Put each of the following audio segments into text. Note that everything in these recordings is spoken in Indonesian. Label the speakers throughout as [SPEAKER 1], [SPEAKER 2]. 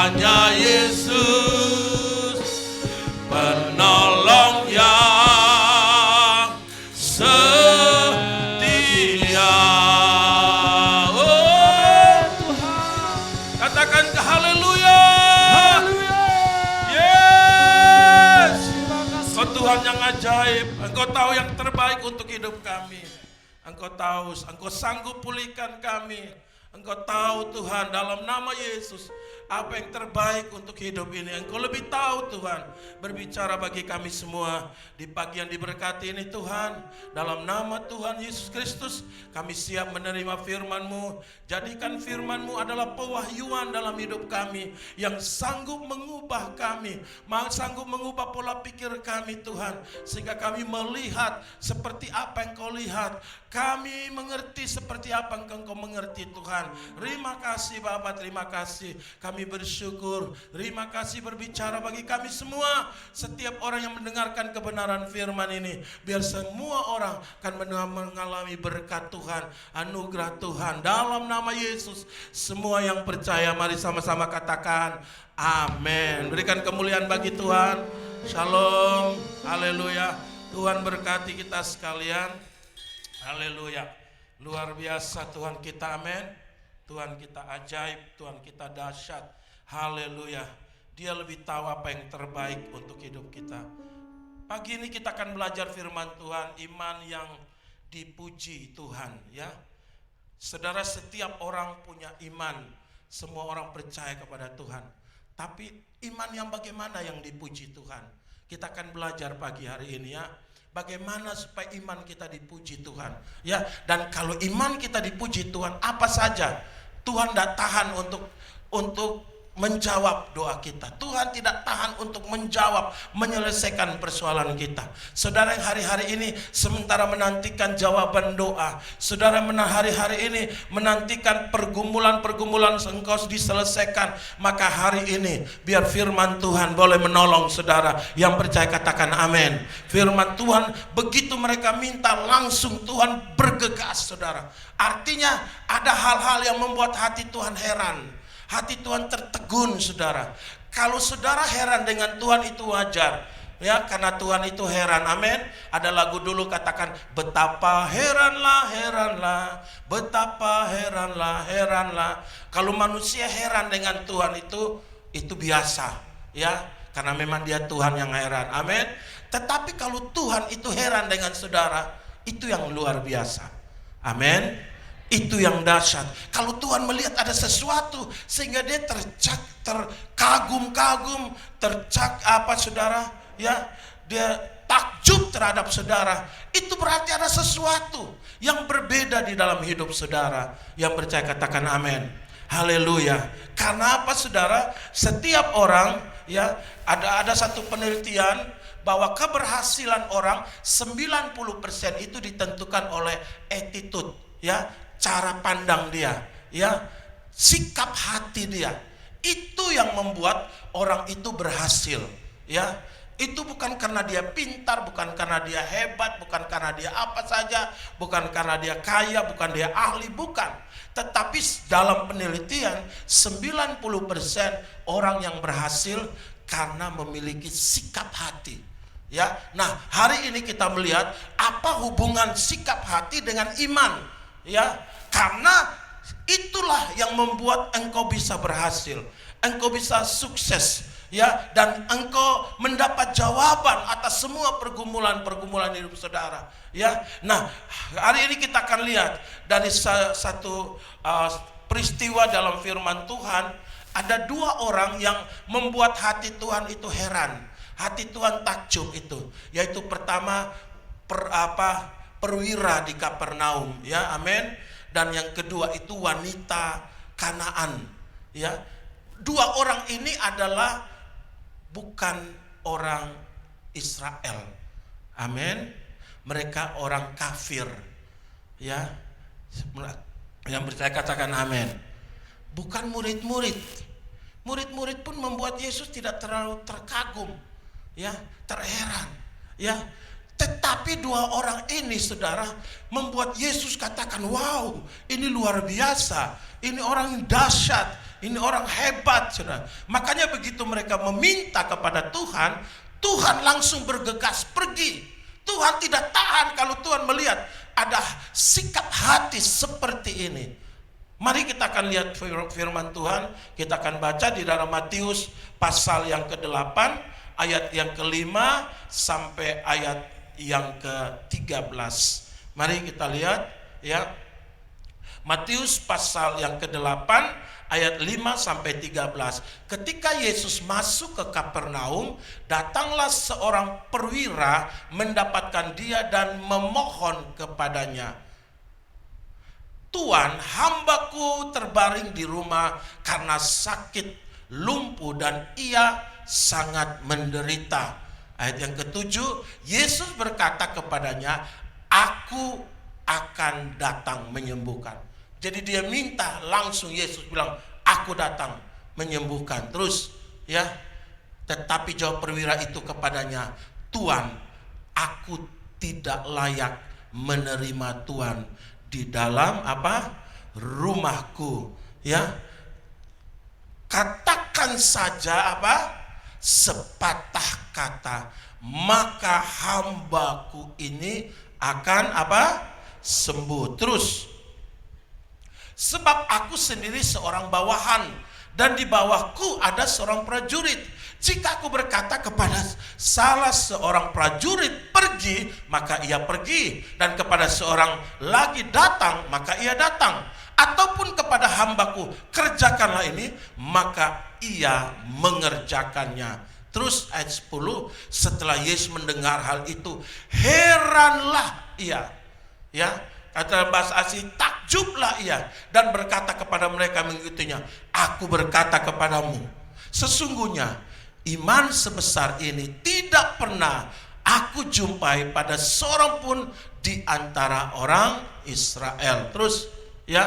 [SPEAKER 1] hanya Yesus penolong yang setia. Oh Tuhan, katakan haleluya. Yes, Engkau Tuhan yang ajaib. Engkau tahu yang terbaik untuk hidup kami. Engkau tahu, Engkau sanggup pulihkan kami. Engkau tahu Tuhan, dalam nama Yesus, apa yang terbaik untuk hidup ini. Engkau lebih tahu Tuhan. Berbicara bagi kami semua di pagi yang diberkati ini Tuhan. Dalam nama Tuhan Yesus Kristus, kami siap menerima firman-Mu. Jadikan firman-Mu adalah pewahyuan dalam hidup kami, yang sanggup mengubah kami, sanggup mengubah pola pikir kami Tuhan. Sehingga kami melihat seperti apa yang Kau lihat. Kami mengerti seperti apa yang Engkau mengerti Tuhan. Terima kasih Bapa, terima kasih. Kami bersyukur. Terima kasih berbicara bagi kami semua. Setiap orang yang mendengarkan kebenaran firman ini, biar semua orang akan mengalami berkat Tuhan, anugerah Tuhan. Dalam nama Yesus, semua yang percaya mari sama-sama katakan amin. Berikan kemuliaan bagi Tuhan. Shalom, haleluya. Tuhan berkati kita sekalian. Haleluya. Luar biasa Tuhan kita, amin. Tuhan kita ajaib, Tuhan kita dahsyat. Haleluya. Dia lebih tahu apa yang terbaik untuk hidup kita. Pagi ini kita akan belajar firman Tuhan, iman yang dipuji Tuhan, ya. Saudara, setiap orang punya iman. Semua orang percaya kepada Tuhan. Tapi iman yang bagaimana yang dipuji Tuhan? Kita akan belajar pagi hari ini, ya. Bagaimana supaya iman kita dipuji Tuhan, ya. Dan kalau iman kita dipuji Tuhan, apa saja Tuhan tidak tahan untuk menjawab doa kita. Tuhan tidak tahan untuk menjawab, menyelesaikan persoalan kita. Saudara yang hari-hari ini sementara menantikan jawaban doa, saudara hari-hari ini menantikan pergumulan-pergumulan engkau diselesaikan, maka hari ini biar firman Tuhan boleh menolong saudara. Yang percaya katakan amin. Firman Tuhan begitu mereka minta, langsung Tuhan bergegas saudara. Artinya ada hal-hal yang membuat hati Tuhan heran. Hati Tuhan tertegun saudara. Kalau saudara heran dengan Tuhan itu wajar, ya, karena Tuhan itu heran, amin. Ada lagu dulu katakan, betapa heranlah, heranlah, betapa heranlah, heranlah. Kalau manusia heran dengan Tuhan itu biasa, ya, karena memang dia Tuhan yang heran, amin. Tetapi kalau Tuhan itu heran dengan saudara, itu yang luar biasa, amin. Itu yang dahsyat. Kalau Tuhan melihat ada sesuatu sehingga dia terkagum-kagum, saudara, ya, dia takjub terhadap saudara. Itu berarti ada sesuatu yang berbeda di dalam hidup saudara. Yang percaya katakan amin. Haleluya. Karena apa saudara? Setiap orang, ya, ada satu penelitian bahwa keberhasilan orang 90% itu ditentukan oleh attitude, ya, cara pandang dia, ya, sikap hati dia. Itu yang membuat orang itu berhasil, ya. Itu bukan karena dia pintar, bukan karena dia hebat, bukan karena dia apa saja, bukan karena dia kaya, bukan dia ahli, bukan. Tetapi dalam penelitian 90% orang yang berhasil karena memiliki sikap hati, ya. Nah, hari ini kita melihat apa hubungan sikap hati dengan iman. Ya, karena itulah yang membuat engkau bisa berhasil, engkau bisa sukses, ya, dan engkau mendapat jawaban atas semua pergumulan-pergumulan hidup saudara, ya. Nah, hari ini kita akan lihat dari satu peristiwa dalam firman Tuhan. Ada dua orang yang membuat hati Tuhan itu heran, hati Tuhan takjub itu, yaitu pertama perwira di Kapernaum, ya, amin. Dan yang kedua itu wanita Kanaan, ya. Dua orang ini adalah bukan orang Israel, amin. Mereka orang kafir, ya. Yang percaya katakan amin. Bukan murid-murid. Murid-murid pun membuat Yesus tidak terlalu terkagum, ya, terheran, ya. Tetapi dua orang ini, saudara, membuat Yesus katakan, wow, ini luar biasa, ini orang yang dahsyat, ini orang hebat, saudara. Makanya begitu mereka meminta kepada Tuhan, Tuhan langsung bergegas pergi. Tuhan tidak tahan kalau Tuhan melihat ada sikap hati seperti ini. Mari kita akan lihat firman Tuhan. Kita akan baca di dalam Matius pasal yang ke-8, ayat yang ke-5 sampai ayat yang ke-13. Mari kita lihat ya. Matius pasal yang ke-8 ayat 5 sampai 13. Ketika Yesus masuk ke Kapernaum, datanglah seorang perwira mendapatkan dia dan memohon kepadanya, Tuhan, hambaku terbaring di rumah karena sakit lumpuh dan ia sangat menderita. Ayat yang ke-7, Yesus berkata kepadanya, aku akan datang menyembuhkan. Jadi dia minta, langsung Yesus bilang, aku datang menyembuhkan. Terus ya, tetapi jawab perwira itu kepadanya, Tuhan, aku tidak layak menerima Tuhan di dalam rumahku. Ya, katakan saja sepatah kata, maka hambaku ini akan sembuh. Terus, sebab aku sendiri seorang bawahan dan di bawahku ada seorang prajurit. Jika aku berkata kepada salah seorang prajurit pergi, maka ia pergi, dan kepada seorang lagi datang, maka ia datang. Ataupun kepada hambaku, kerjakanlah ini, maka ia mengerjakannya. Terus ayat 10, setelah Yesus mendengar hal itu, heranlah ia. Ya, kata bahasa asli, takjublah ia, dan berkata kepada mereka mengikutinya, aku berkata kepadamu, sesungguhnya iman sebesar ini tidak pernah aku jumpai pada seorang pun di antara orang Israel. Terus ya,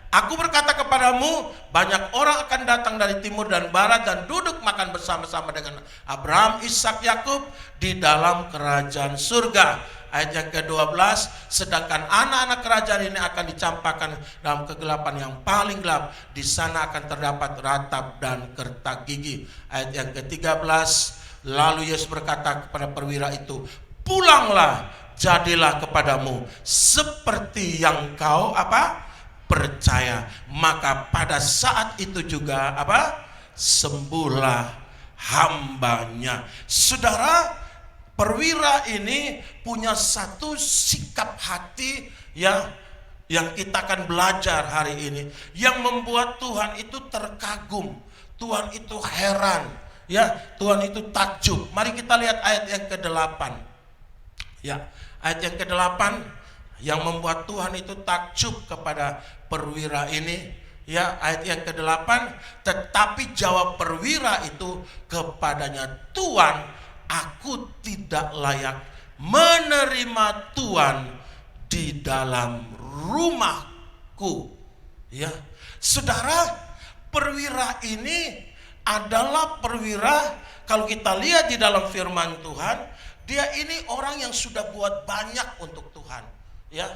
[SPEAKER 1] aku berkata kepadamu, banyak orang akan datang dari timur dan barat dan duduk makan bersama-sama dengan Abraham, Ishak, Yakub di dalam kerajaan surga. Ayat yang ke-12, sedangkan anak-anak kerajaan ini akan dicampakkan dalam kegelapan yang paling gelap. Di sana akan terdapat ratap dan kertak gigi. Ayat yang ke-13, lalu Yesus berkata kepada perwira itu, pulanglah, jadilah kepadamu seperti yang kau percaya. Maka pada saat itu juga sembuhlah hambanya. Saudara, perwira ini punya satu sikap hati ya, yang kita akan belajar hari ini, yang membuat Tuhan itu terkagum, Tuhan itu heran, ya, Tuhan itu takjub. Mari kita lihat ayat yang ke-8. Ya, ayat yang ke-8 yang membuat Tuhan itu takjub kepada perwira ini. Ya, ayat yang ke-8, tetapi jawab perwira itu kepadanya, Tuhan, aku tidak layak menerima Tuhan di dalam rumahku. Ya, saudara, perwira ini adalah perwira, kalau kita lihat di dalam firman Tuhan, dia ini orang yang sudah buat banyak untuk Tuhan. Ya,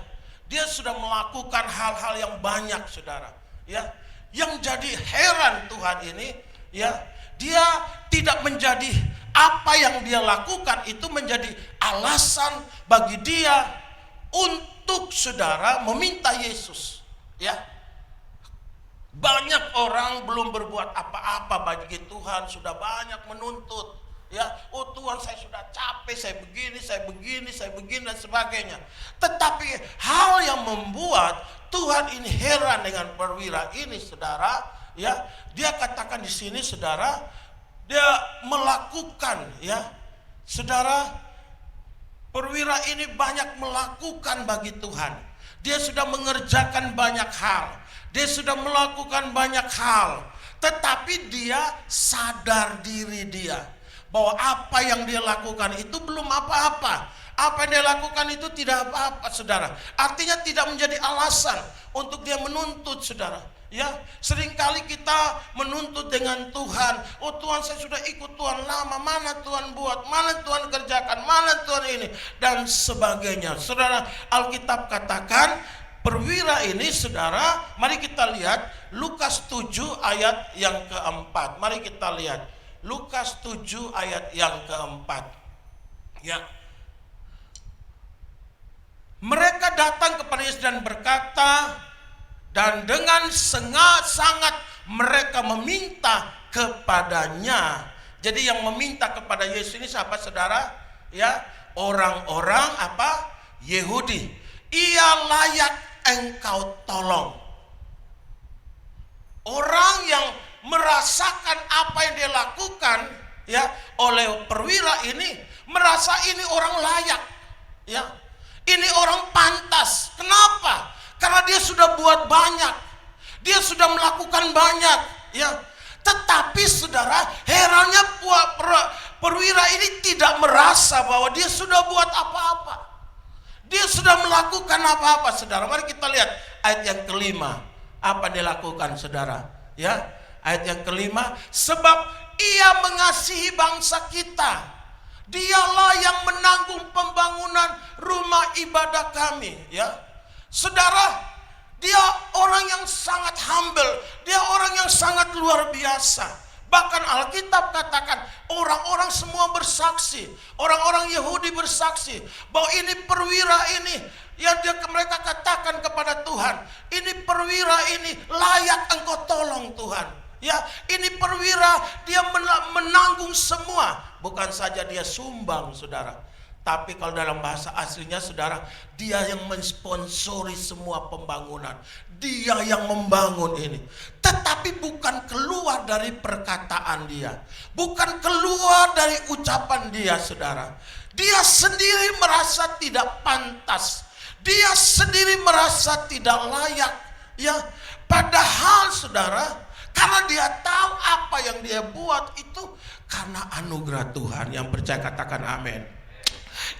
[SPEAKER 1] dia sudah melakukan hal-hal yang banyak, saudara. Ya, yang jadi heran Tuhan ini, ya, dia tidak menjadi apa yang dia lakukan itu menjadi alasan bagi dia untuk, saudara, meminta Yesus. Ya, banyak orang belum berbuat apa-apa bagi Tuhan, sudah banyak menuntut. Ya, oh Tuhan, saya sudah capek, saya begini dan sebagainya. Tetapi hal yang membuat Tuhan ini heran dengan perwira ini, saudara, ya, dia katakan di sini, saudara, dia melakukan, ya, saudara, perwira ini banyak melakukan bagi Tuhan. Dia sudah mengerjakan banyak hal, dia sudah melakukan banyak hal, tetapi dia sadar diri dia bahwa apa yang dia lakukan itu belum apa-apa. Apa yang dia lakukan itu tidak apa-apa, saudara. Artinya tidak menjadi alasan untuk dia menuntut, saudara. Ya, seringkali kita menuntut dengan Tuhan. Oh Tuhan, saya sudah ikut Tuhan lama, mana Tuhan buat, mana Tuhan kerjakan, mana Tuhan ini, dan sebagainya. Saudara, Alkitab katakan perwira ini, saudara, mari kita lihat Lukas 7 ayat yang keempat. Mari kita lihat Lukas 7 ayat yang keempat. Ya. Mereka datang kepada Yesus dan berkata, dan dengan sangat mereka meminta kepadanya. Jadi yang meminta kepada Yesus ini siapa, saudara? Ya, orang-orang apa? Yahudi. Ia layak engkau tolong. Orang yang merasakan apa yang dia lakukan, ya, oleh perwira ini, merasa ini orang layak, ya. Ini orang pantas. Kenapa? Karena dia sudah buat banyak, dia sudah melakukan banyak, ya. Tetapi saudara, herannya perwira ini tidak merasa bahwa dia sudah buat apa-apa, dia sudah melakukan apa-apa. Saudara, mari kita lihat ayat yang kelima. Apa dia lakukan, saudara? Ya, ayat yang kelima. Sebab ia mengasihi bangsa kita, dialah yang menanggung pembangunan rumah ibadah kami, ya. Saudara, dia orang yang sangat humble, dia orang yang sangat luar biasa. Bahkan Alkitab katakan orang-orang semua bersaksi, orang-orang Yahudi bersaksi bahwa ini perwira ini yang mereka katakan kepada Tuhan, ini perwira ini layak engkau tolong Tuhan. Ya, ini perwira, dia menanggung semua. Bukan saja dia sumbang, saudara, tapi kalau dalam bahasa aslinya, saudara, dia yang mensponsori semua pembangunan. Dia yang membangun ini. Tetapi bukan keluar dari perkataan dia, bukan keluar dari ucapan dia, saudara. Dia sendiri merasa tidak pantas, dia sendiri merasa tidak layak, ya. Padahal, saudara, karena dia tahu apa yang dia buat itu karena anugerah Tuhan. Yang percaya katakan amin.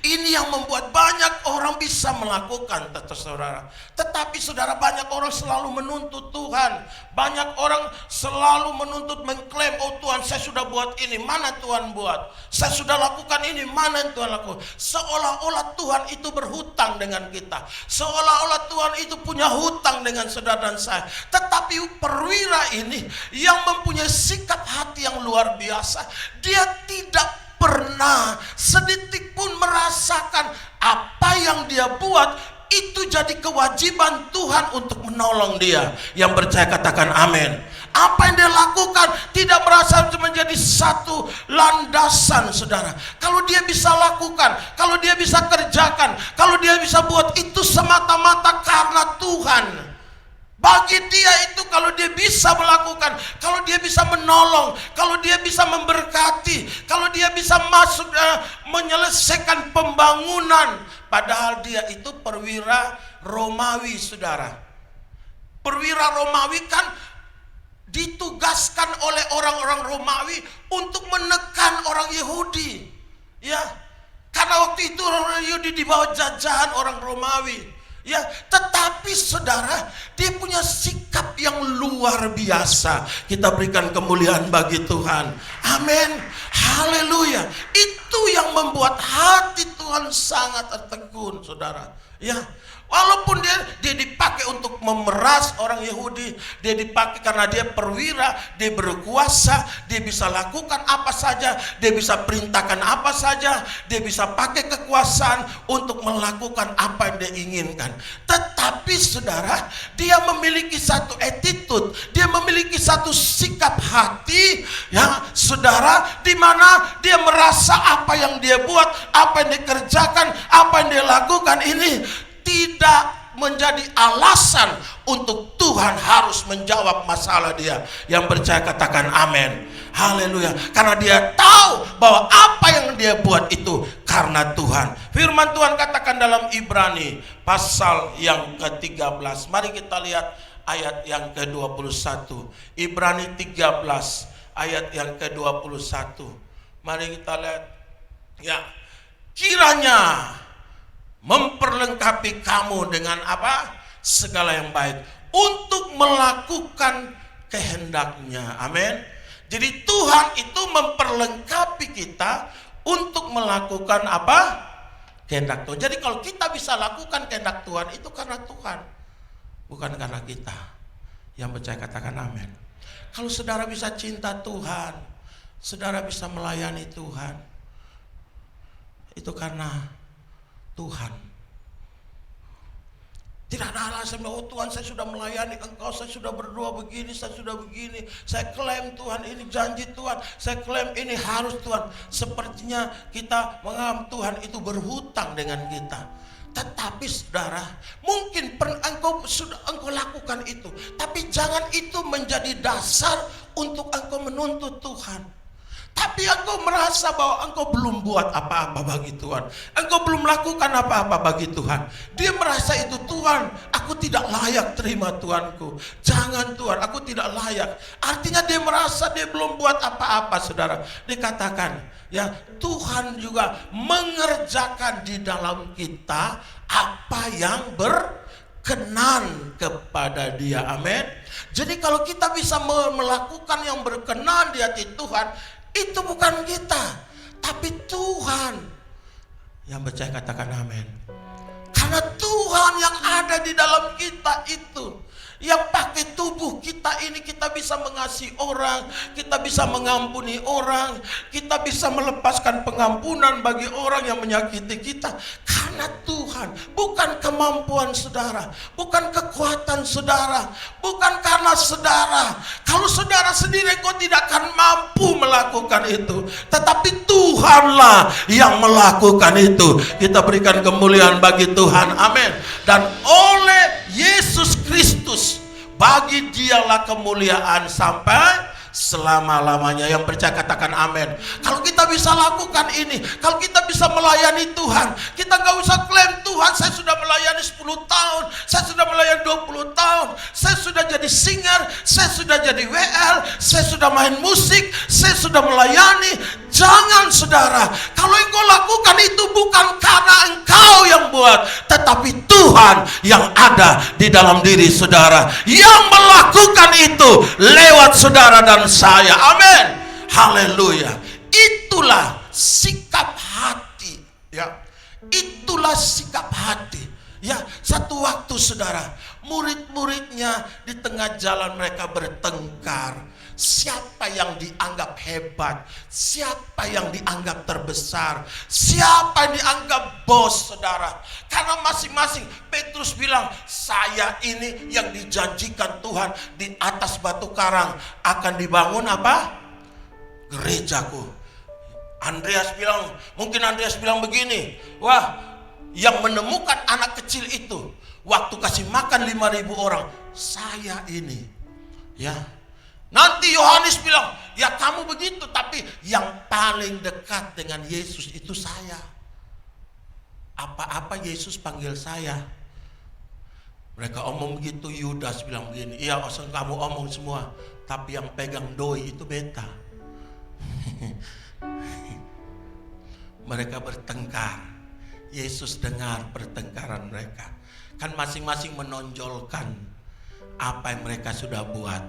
[SPEAKER 1] Ini yang membuat banyak orang bisa melakukan, saudara. Tetapi saudara, banyak orang selalu menuntut Tuhan. Banyak orang selalu menuntut, mengklaim, oh Tuhan, saya sudah buat ini, mana Tuhan buat? Saya sudah lakukan ini, mana yang Tuhan lakukan? Seolah-olah Tuhan itu berhutang dengan kita, seolah-olah Tuhan itu punya hutang dengan saudara dan saya. Tetapi perwira ini yang mempunyai sikap hati yang luar biasa, dia tidak pernah sedetik pun merasakan apa yang dia buat itu jadi kewajiban Tuhan untuk menolong dia. Yang percaya katakan amin. Apa yang dia lakukan tidak merasa menjadi satu landasan, saudara. Kalau dia bisa lakukan, kalau dia bisa kerjakan, kalau dia bisa buat, itu semata-mata karena Tuhan. Bagi dia itu, kalau dia bisa melakukan, kalau dia bisa menolong, kalau dia bisa memberkati, kalau dia bisa masuk menyelesaikan pembangunan. Padahal dia itu perwira Romawi, saudara. Perwira Romawi kan ditugaskan oleh orang-orang Romawi untuk menekan orang Yahudi, ya. Karena waktu itu orang Yahudi di bawah jajahan orang Romawi. Ya, tetapi saudara, dia punya sikap yang luar biasa. Kita berikan kemuliaan bagi Tuhan. Amin. Haleluya. Itu yang membuat hati Tuhan sangat tertegun, saudara. Ya, walaupun dia dipakai untuk memeras orang Yahudi, dia dipakai karena dia perwira, dia berkuasa, dia bisa lakukan apa saja, dia bisa perintahkan apa saja, dia bisa pakai kekuasaan untuk melakukan apa yang dia inginkan. Tetapi saudara, dia memiliki satu attitude, dia memiliki satu sikap hati, ya saudara, di mana dia merasa apa yang dia buat, apa yang dikerjakan, apa yang dia lakukan ini tidak menjadi alasan untuk Tuhan harus menjawab masalah dia. Yang percaya katakan amin. Haleluya. Karena dia tahu bahwa apa yang dia buat itu karena Tuhan. Firman Tuhan katakan dalam Ibrani pasal yang ke-13. Mari kita lihat ayat yang ke-21. Ibrani 13 ayat yang ke-21. Mari kita lihat. Ya, kiranya memperlengkapi kamu dengan apa? Segala yang baik, untuk melakukan kehendaknya. Amin. Jadi Tuhan itu memperlengkapi kita untuk melakukan apa? Kehendak Tuhan. Jadi kalau kita bisa lakukan kehendak Tuhan itu karena Tuhan, bukan karena kita. Yang percaya katakan amin. Kalau saudara bisa cinta Tuhan, saudara bisa melayani Tuhan, itu karena Tuhan. Tidak ada alasan, oh Tuhan saya sudah melayani Engkau, saya sudah berdoa begini, saya sudah begini, saya klaim Tuhan ini janji Tuhan, saya klaim ini harus Tuhan. Sepertinya kita menganggap Tuhan itu berhutang dengan kita. Tetapi saudara, mungkin engkau lakukan itu, tapi jangan itu menjadi dasar untuk engkau menuntut Tuhan. Tapi engkau merasa bahwa engkau belum buat apa-apa bagi Tuhan, engkau belum lakukan apa-apa bagi Tuhan. Dia merasa itu, Tuhan, aku tidak layak terima Tuanku. Jangan Tuhan, aku tidak layak. Artinya dia merasa dia belum buat apa-apa, saudara. Dikatakan, ya Tuhan juga mengerjakan di dalam kita apa yang berkenan kepada Dia. Amin. Jadi kalau kita bisa melakukan yang berkenan di hati Tuhan, itu bukan kita, tapi Tuhan. Yang percaya katakan amin. Karena Tuhan yang ada di dalam kita itu, yang pakai tubuh kita ini, kita bisa mengasihi orang, kita bisa mengampuni orang, kita bisa melepaskan pengampunan bagi orang yang menyakiti kita. Karena Tuhan, bukan kemampuan saudara, bukan kekuatan saudara, bukan karena saudara. Kalau saudara sendiri kau tidak akan mampu melakukan itu, tetapi Tuhanlah yang melakukan itu. Kita berikan kemuliaan bagi Tuhan, amin. Dan oleh Yesus Kristus, bagi Dialah kemuliaan sampai selama-lamanya. Yang percaya katakan amin. Kalau kita bisa lakukan ini, kalau kita bisa melayani Tuhan, kita gak usah klaim Tuhan saya sudah melayani 10 tahun, saya sudah melayani 20 tahun, saya sudah jadi singer, saya sudah jadi WL, saya sudah main musik, saya sudah melayani. Jangan saudara, kalau engkau lakukan itu bukan karena engkau yang buat, tetapi Tuhan yang ada di dalam diri saudara yang melakukan itu lewat saudara dan saya. Amin. Haleluya. Itulah sikap hati, ya. Itulah sikap hati. Ya, satu waktu saudara, murid-muridnya di tengah jalan mereka bertengkar. Siapa yang dianggap hebat, siapa yang dianggap terbesar, siapa yang dianggap bos, saudara. Karena masing-masing, Petrus bilang, saya ini yang dijanjikan Tuhan di atas batu karang akan dibangun apa? Gerejaku. Mungkin Andreas bilang begini, wah, yang menemukan anak kecil itu waktu kasih makan 5.000 orang, saya ini, ya. Nanti Yohanes bilang, ya kamu begitu, tapi yang paling dekat dengan Yesus itu saya. Apa-apa Yesus panggil saya. Mereka omong begitu, Yudas bilang begini, iya kamu omong semua, tapi yang pegang doi itu beta. Mereka bertengkar. Yesus dengar pertengkaran mereka. Kan masing-masing menonjolkan apa yang mereka sudah buat,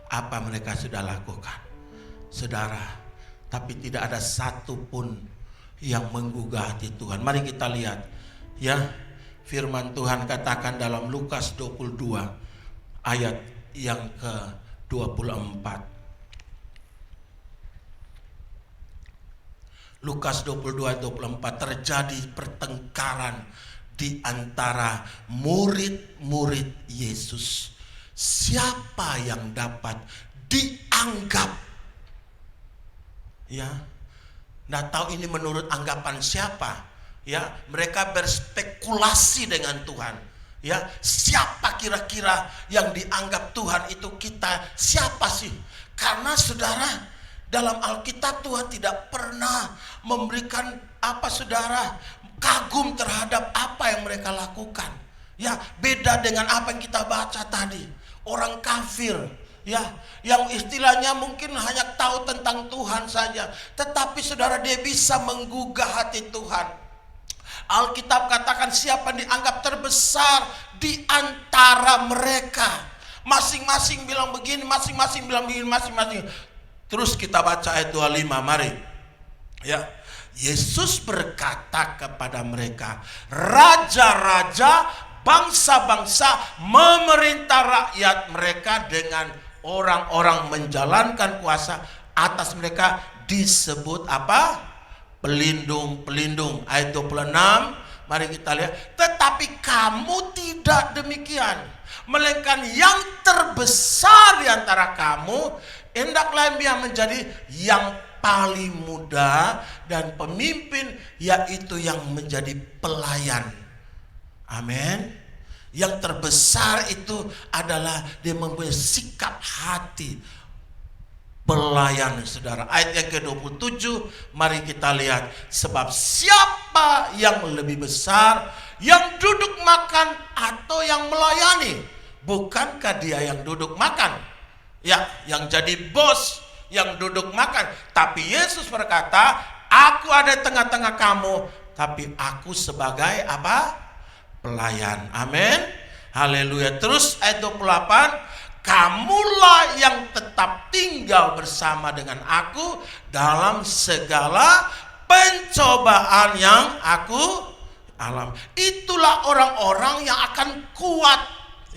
[SPEAKER 1] apa mereka sudah lakukan. Saudara, tapi tidak ada satu pun yang menggugah hati Tuhan. Mari kita lihat, ya, firman Tuhan katakan dalam Lukas 22 ayat yang ke-24. Lukas 22:24, terjadi pertengkaran di antara murid-murid Yesus. Siapa yang dapat dianggap, ya, nggak tahu ini menurut anggapan siapa, ya. Mereka berspekulasi dengan Tuhan, ya. Siapa kira-kira yang dianggap Tuhan itu kita? Siapa sih? Karena saudara, dalam Alkitab Tuhan tidak pernah memberikan saudara, kagum terhadap apa yang mereka lakukan. Ya, beda dengan apa yang kita baca tadi. Orang kafir, ya, yang istilahnya mungkin hanya tahu tentang Tuhan saja, tetapi saudara, dia bisa menggugah hati Tuhan.
[SPEAKER 2] Alkitab katakan siapa yang dianggap terbesar di antara mereka. Masing-masing bilang begini, masing-masing bilang begini, masing-masing. Terus kita baca ayat 25, mari. Ya. Yesus berkata kepada mereka, raja-raja, bangsa-bangsa memerintah rakyat mereka dengan orang-orang menjalankan kuasa atas mereka disebut apa? Pelindung-pelindung. Ayat 26, mari kita lihat. Tetapi kamu tidak demikian, melainkan yang terbesar di antara kamu hendaklah yang menjadi yang paling muda, dan pemimpin yaitu yang menjadi pelayan. Amin. Yang terbesar itu adalah dia mempunyai sikap hati pelayan, saudara. Ayat yang ke-27, mari kita lihat. Sebab siapa yang lebih besar, yang duduk makan atau yang melayani? Bukankah dia yang duduk makan? Ya, yang jadi bos, yang duduk makan. Tapi Yesus berkata, aku ada di tengah-tengah kamu, tapi aku sebagai apa? Pelayan. Amin. Haleluya. Terus ayat 28, kamulah yang tetap tinggal bersama dengan aku dalam segala pencobaan yang aku alami. Itulah orang-orang yang akan kuat,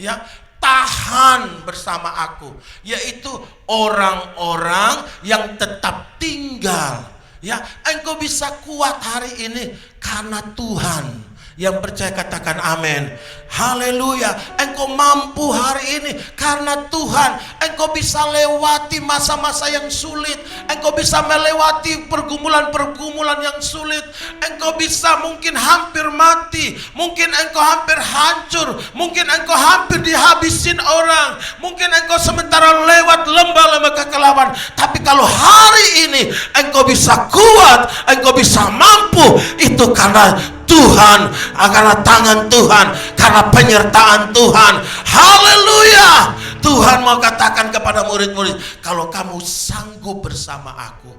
[SPEAKER 2] ya, tahan bersama aku, yaitu orang-orang yang tetap tinggal. Ya, engkau bisa kuat hari ini karena Tuhan. Yang percaya katakan amin. Haleluya. Engkau mampu hari ini karena Tuhan. Engkau bisa lewati masa-masa yang sulit. Engkau bisa melewati pergumulan-pergumulan yang sulit. Engkau bisa mungkin hampir mati. Mungkin engkau hampir hancur. Mungkin engkau hampir dihabisin orang. Mungkin engkau sementara lewat lembah-lembah kekelaman. Tapi kalau hari ini engkau bisa kuat, engkau bisa mampu, itu karena Tuhan, karena tangan Tuhan, karena penyertaan Tuhan. Haleluya. Tuhan mau katakan kepada murid-murid, kalau kamu sanggup bersama aku,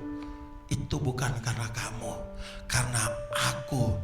[SPEAKER 2] itu bukan karena kamu, karena aku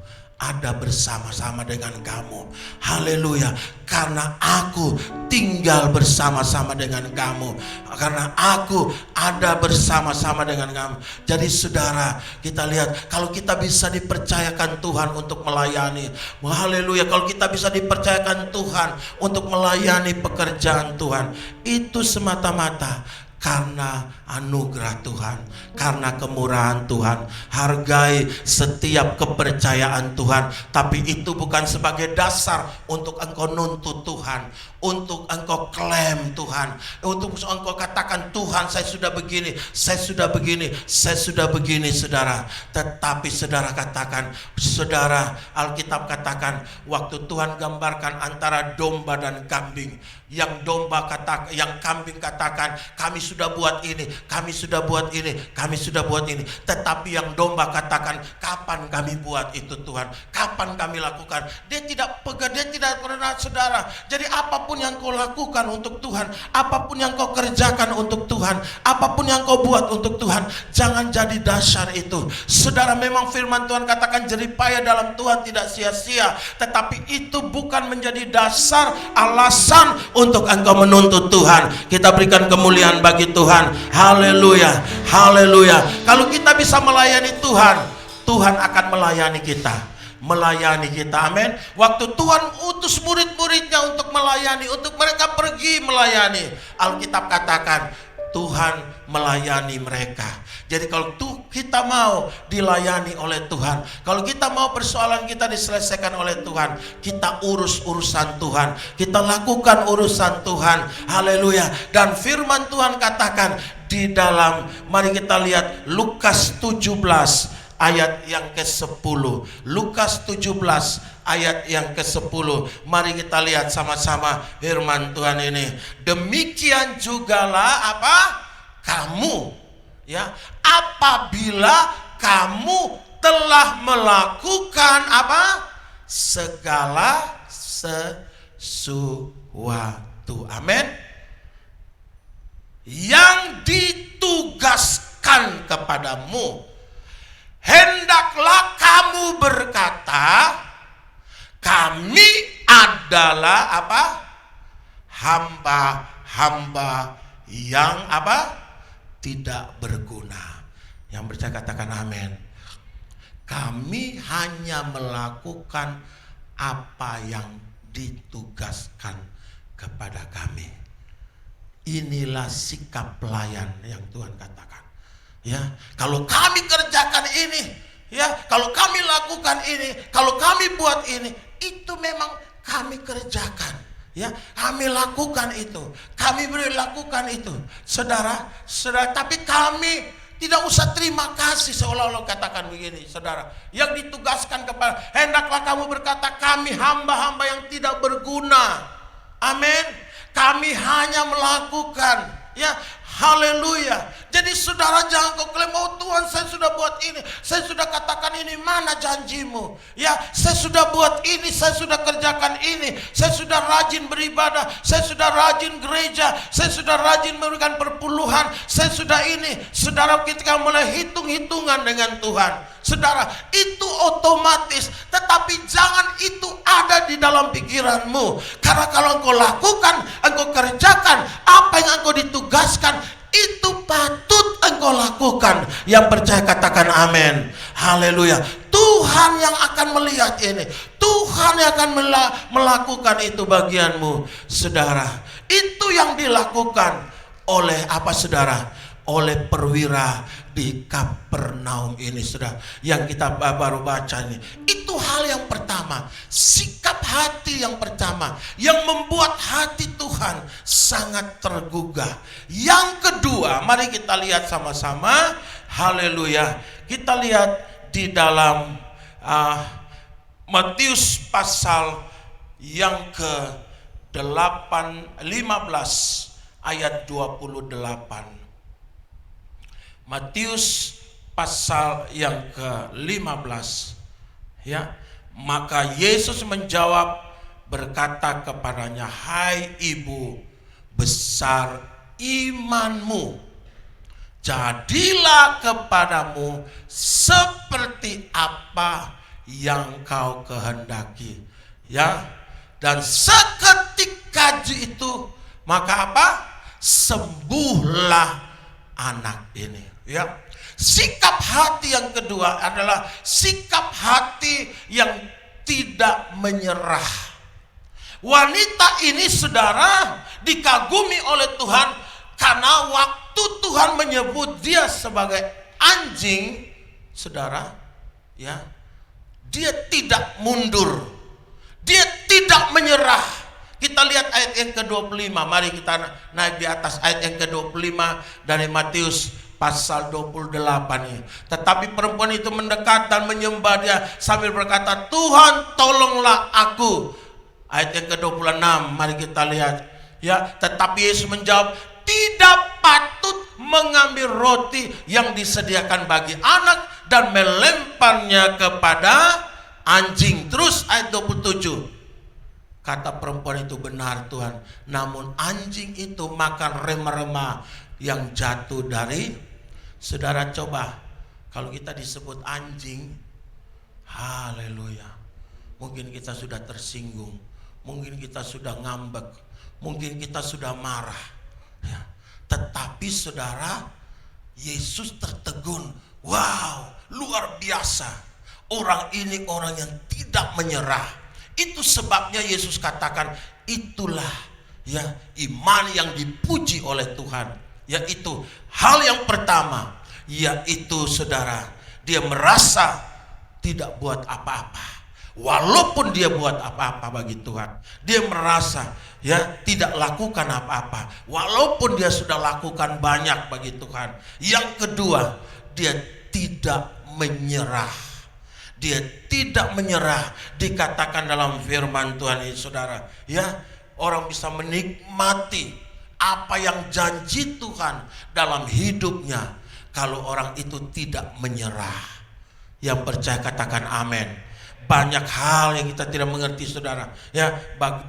[SPEAKER 2] ada bersama-sama dengan kamu. Haleluya. Karena aku tinggal bersama-sama dengan kamu, karena aku ada bersama-sama dengan kamu. Jadi saudara, kita lihat, kalau kita bisa dipercayakan Tuhan untuk melayani, haleluya, kalau kita bisa dipercayakan Tuhan untuk melayani pekerjaan Tuhan, itu semata-mata karena anugerah Tuhan, karena kemurahan Tuhan. Hargai setiap kepercayaan Tuhan, tapi itu bukan sebagai dasar untuk engkau nuntut Tuhan, untuk engkau klaim Tuhan, untuk engkau katakan Tuhan saya sudah begini, saya sudah begini, saya sudah begini, saudara. Tetapi saudara katakan, saudara, Alkitab katakan waktu Tuhan gambarkan antara domba dan kambing, yang domba katakan, yang kambing katakan kami sudah buat ini, kami sudah buat ini, kami sudah buat ini. Tetapi yang domba katakan, kapan kami buat itu Tuhan, kapan kami lakukan. Dia tidak pegang, dia tidak pernah, saudara. Jadi apapun yang kau lakukan untuk Tuhan, apapun yang kau kerjakan untuk Tuhan, apapun yang kau buat untuk Tuhan, jangan jadi dasar itu. Saudara, memang firman Tuhan katakan jeripaya dalam Tuhan tidak sia-sia, tetapi itu bukan menjadi dasar, alasan untuk engkau menuntut Tuhan. Kita berikan kemuliaan bagi Tuhan. Haleluya, haleluya. Kalau kita bisa melayani Tuhan, Tuhan akan melayani kita, melayani kita. Amin. Waktu Tuhan utus murid-muridnya untuk melayani, untuk mereka pergi melayani, Alkitab katakan Tuhan melayani mereka. Jadi kalau kita mau dilayani oleh Tuhan, kalau kita mau persoalan kita diselesaikan oleh Tuhan, kita urus urusan Tuhan, kita lakukan urusan Tuhan. Haleluya. Dan firman Tuhan katakan di dalam, mari kita lihat Lukas 17 ayat yang ke-10. Lukas 17 ayat yang ke-10. Mari kita lihat sama-sama firman Tuhan ini. Demikian jugalah apa? Kamu, ya, apabila kamu telah melakukan apa? Segala sesuatu. Amin. Yang ditugaskan kepadamu. hendaklah kamu berkata, kami adalah apa? Hamba-hamba yang apa? Tidak berguna. Yang percaya katakan amin. Kami hanya melakukan apa yang ditugaskan kepada kami. Inilah sikap pelayan yang Tuhan katakan. Ya, kalau kami kerjakan ini, ya, kalau kami lakukan ini, kalau kami buat ini, itu memang kami kerjakan. Ya, kami lakukan itu, kami lakukan itu, saudara, tapi kami tidak usah terima kasih seolah-olah katakan begini, saudara. Yang ditugaskan kepada, hendaklah kamu berkata, kami hamba-hamba yang tidak berguna. Amin. Kami hanya melakukan, ya, haleluya. Jadi saudara jangan kau klaim, oh Tuhan saya sudah buat ini, saya sudah katakan ini, mana janjimu? Ya, saya sudah buat ini, saya sudah kerjakan ini, saya sudah rajin beribadah, saya sudah rajin gereja, saya sudah rajin memberikan perpuluhan, saya sudah ini. Saudara, ketika mulai hitung-hitungan dengan Tuhan, saudara, itu otomatis. Tetapi jangan itu ada di dalam pikiranmu. Karena kalau engkau lakukan, engkau kerjakan apa yang engkau ditugaskan, itu patut engkau lakukan. Yang percaya katakan amin. Haleluya. Tuhan yang akan melihat ini, Tuhan yang akan melakukan itu bagianmu, saudara. Itu yang dilakukan oleh apa, saudara? Oleh perwira di Kapernaum ini, saudara, yang kita baru baca ini. Itu hal yang pertama, sikap hati yang pertama yang membuat hati Tuhan sangat tergugah. Yang kedua, mari kita lihat sama-sama. Haleluya. Kita lihat di dalam Matius pasal yang ke-15 ayat 28. Matius pasal yang ke-15, ya. Maka Yesus menjawab berkata kepadanya, hai ibu, besar imanmu, jadilah kepadamu seperti apa yang kau kehendaki. Ya, dan seketika itu maka apa? Sembuhlah anak ini. Ya, sikap hati yang kedua adalah sikap hati yang tidak menyerah. Wanita ini, saudara, dikagumi oleh Tuhan karena waktu Tuhan menyebut dia sebagai anjing, saudara, ya, dia tidak mundur, dia tidak menyerah. Kita lihat ayat yang ke-25. Mari kita naik di atas ayat yang ke-25 dari Matius pasal 28 ini. Tetapi perempuan itu mendekat dan menyembah dia sambil berkata, Tuhan tolonglah aku. Ayat yang ke-26, mari kita lihat. Ya, tetapi Yesus menjawab, tidak patut mengambil roti yang disediakan bagi anak dan melemparnya kepada anjing. Terus ayat 27. Kata perempuan itu, benar Tuhan, namun anjing itu makan rema-rema yang jatuh dari. Saudara, coba kalau kita disebut anjing, haleluya, mungkin kita sudah tersinggung, mungkin kita sudah ngambek, mungkin kita sudah marah, ya. Tetapi saudara, Yesus tertegun. Wow, luar biasa, orang ini orang yang tidak menyerah. Itu sebabnya Yesus katakan, itulah, ya, iman yang dipuji oleh Tuhan. Yaitu hal yang pertama, yaitu saudara, dia merasa tidak buat apa-apa. Walaupun dia buat apa-apa bagi Tuhan, dia merasa, ya, tidak lakukan apa-apa. Walaupun dia sudah lakukan banyak bagi Tuhan. Yang kedua, dia tidak menyerah. Dia tidak menyerah. Dikatakan dalam firman Tuhan ini, saudara, ya, orang bisa menikmati apa yang janji Tuhan dalam hidupnya kalau orang itu tidak menyerah. Yang percaya katakan amin. Banyak hal yang kita tidak mengerti, saudara, ya,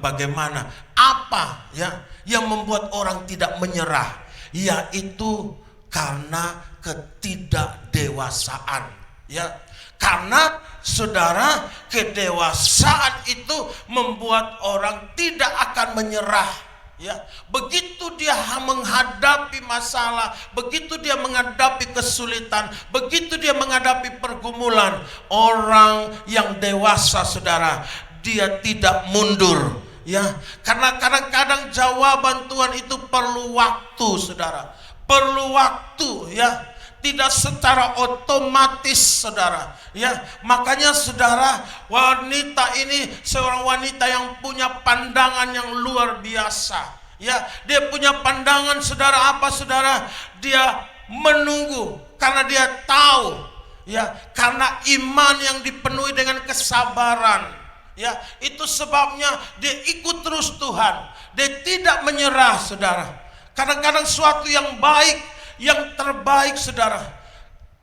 [SPEAKER 2] bagaimana, apa, ya, yang membuat orang tidak menyerah, yaitu karena ketidakdewasaan. Ya, karena saudara, kedewasaan itu membuat orang tidak akan menyerah. Ya, begitu dia menghadapi masalah, begitu dia menghadapi kesulitan, begitu dia menghadapi pergumulan, orang yang dewasa saudara, dia tidak mundur. Ya, karena kadang-kadang jawaban Tuhan itu perlu waktu saudara, perlu waktu ya, tidak secara otomatis saudara ya. Makanya saudara, wanita ini seorang wanita yang punya pandangan yang luar biasa ya. Dia punya pandangan saudara apa saudara? Dia menunggu karena dia tahu ya, karena iman yang dipenuhi dengan kesabaran. Ya, itu sebabnya dia ikut terus Tuhan. Dia tidak menyerah saudara. Kadang-kadang suatu yang baik, yang terbaik saudara,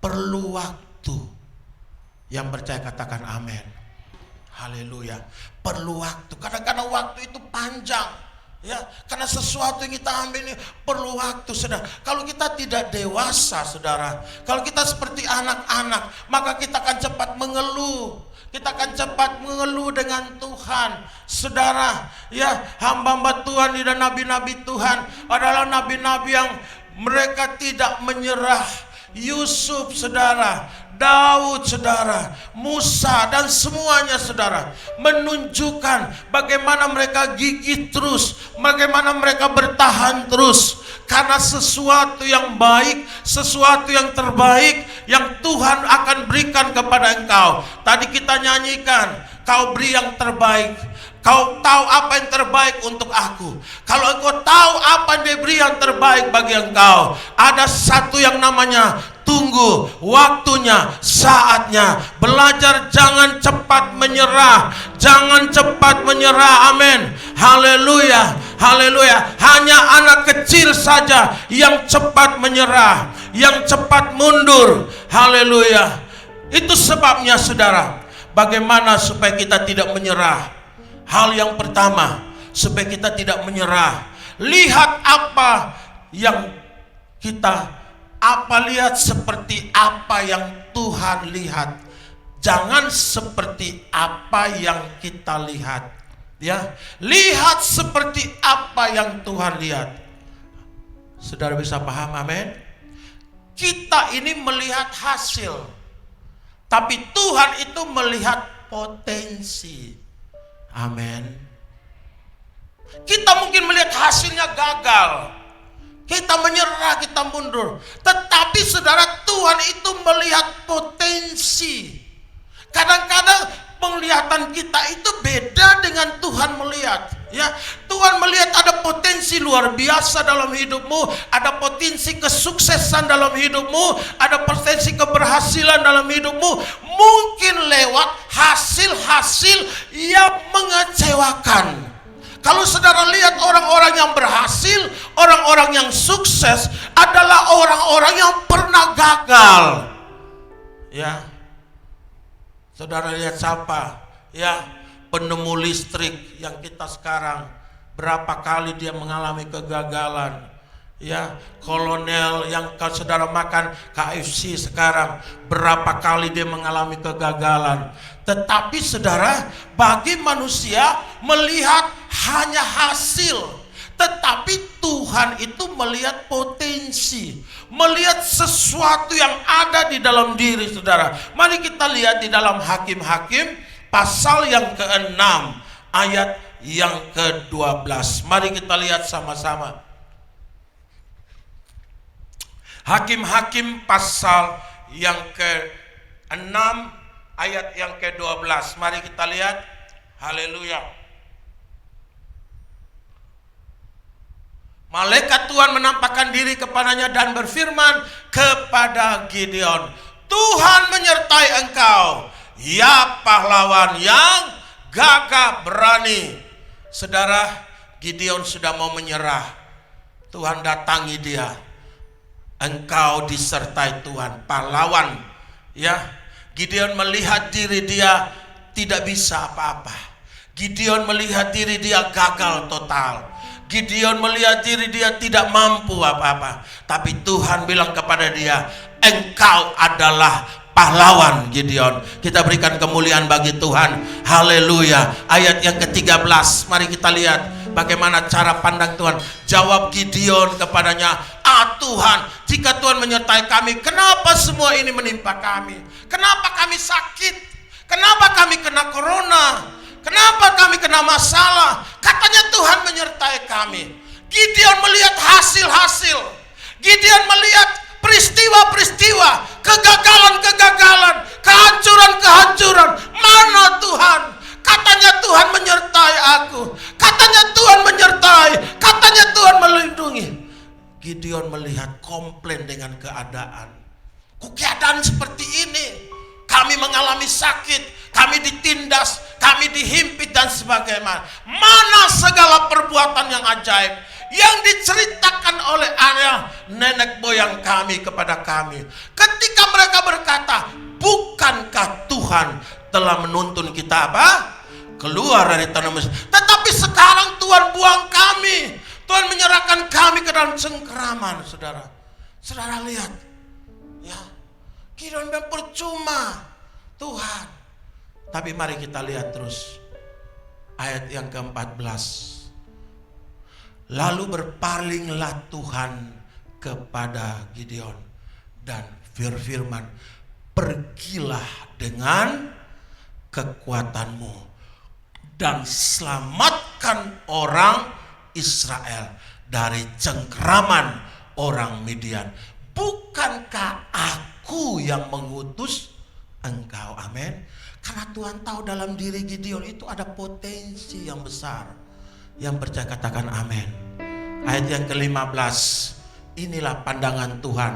[SPEAKER 2] perlu waktu. Yang percaya katakan amin. Haleluya. Perlu waktu. Kadang-kadang waktu itu panjang. Ya, karena sesuatu yang kita ambil ini perlu waktu saudara. Kalau kita tidak dewasa saudara, kalau kita seperti anak-anak, maka kita akan cepat mengeluh. Kita akan cepat mengeluh dengan Tuhan. Saudara, ya, hamba-hamba Tuhan dan nabi-nabi Tuhan adalah nabi-nabi yang mereka tidak menyerah. Yusuf saudara, Daud saudara, Musa dan semuanya saudara menunjukkan bagaimana mereka gigih terus, bagaimana mereka bertahan terus. Karena sesuatu yang baik, sesuatu yang terbaik yang Tuhan akan berikan kepada engkau. Tadi kita nyanyikan, kau beri yang terbaik. Kau tahu apa yang terbaik untuk aku. Kalau engkau tahu apa yang diberi yang terbaik bagi engkau, ada satu yang namanya tunggu waktunya, saatnya. Belajar jangan cepat menyerah. Jangan cepat menyerah. Amin. Haleluya. Haleluya. Hanya anak kecil saja yang cepat menyerah, yang cepat mundur. Haleluya. Itu sebabnya saudara, bagaimana supaya kita tidak menyerah? Hal yang pertama, supaya kita tidak menyerah, lihat apa yang kita lihat seperti apa yang Tuhan lihat. Jangan seperti apa yang kita lihat. Ya, lihat seperti apa yang Tuhan lihat. Saudara bisa paham, amin? Kita ini melihat hasil, tapi Tuhan itu melihat potensi. Amin. Kita mungkin melihat hasilnya gagal, kita menyerah, kita mundur. Tetapi saudara, Tuhan itu melihat potensi. Kadang-kadang penglihatan kita itu beda dengan Tuhan melihat. Ya, Tuhan melihat ada potensi luar biasa dalam hidupmu, ada potensi kesuksesan dalam hidupmu, ada potensi keberhasilan dalam hidupmu. Mungkin lewat hasil-hasil yang mengecewakan. Kalau saudara lihat orang-orang yang berhasil, orang-orang yang sukses adalah orang-orang yang pernah gagal. Ya, saudara lihat siapa? Ya, penemu listrik yang kita sekarang, berapa kali dia mengalami kegagalan. Ya, kolonel yang saudara makan KFC sekarang, berapa kali dia mengalami kegagalan. Tetapi saudara, bagi manusia melihat hanya hasil, tetapi Tuhan itu melihat potensi, melihat sesuatu yang ada di dalam diri saudara. Mari kita lihat di dalam Hakim-Hakim pasal yang ke-6 ayat yang ke-12. Mari kita lihat sama-sama. Hakim-Hakim pasal yang ke-6 ayat yang ke-12. Mari kita lihat. Haleluya. Malaikat Tuhan menampakkan diri kepadanya dan berfirman kepada Gideon, Tuhan menyertai engkau, ya pahlawan yang gagah berani. Saudara, Gideon sudah mau menyerah. Tuhan datangi dia. Engkau disertai Tuhan, pahlawan. Ya, Gideon melihat diri dia tidak bisa apa-apa. Gideon melihat diri dia gagal total. Gideon melihat diri dia tidak mampu apa-apa. Tapi Tuhan bilang kepada dia, engkau adalah pahlawan Gideon. Kita berikan kemuliaan bagi Tuhan. Haleluya. Ayat yang ke-13, mari kita lihat bagaimana cara pandang Tuhan. Jawab Gideon kepadanya, Tuhan, jika Tuhan menyertai kami, kenapa semua ini menimpa kami? Kenapa kami sakit? Kenapa kami kena corona? Kenapa kami kena masalah? Katanya Tuhan menyertai kami. Gideon melihat hasil-hasil. Gideon melihat peristiwa-peristiwa, kegagalan-kegagalan, kehancuran-kehancuran. Mana Tuhan? Katanya Tuhan menyertai aku. Katanya Tuhan menyertai. Katanya Tuhan melindungi. Gideon melihat komplain dengan keadaan. Kok keadaan seperti ini? Kami mengalami sakit, kami ditindas, kami dihimpit dan sebagainya. Mana segala perbuatan yang ajaib yang diceritakan oleh ayah nenek moyang kami kepada kami. Ketika mereka berkata, bukankah Tuhan telah menuntun kita keluar dari tanah Mesir? Tetapi sekarang Tuhan buang kami. Tuhan menyerahkan kami ke dalam cengkeraman, saudara. Saudara lihat, ya, Gideon bilang percuma Tuhan. Tapi mari kita lihat terus ayat yang ke-14. Lalu berpalinglah Tuhan kepada Gideon dan berfirman, pergilah dengan kekuatanmu dan selamatkan orang Israel dari cengkeraman orang Midian. Bukankah aku yang mengutus engkau? Amin. Karena Tuhan tahu dalam diri Gideon itu ada potensi yang besar. Yang percaya katakan amin. Ayat yang ke-15, inilah pandangan Tuhan.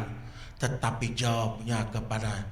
[SPEAKER 2] Tetapi jawabnya kepada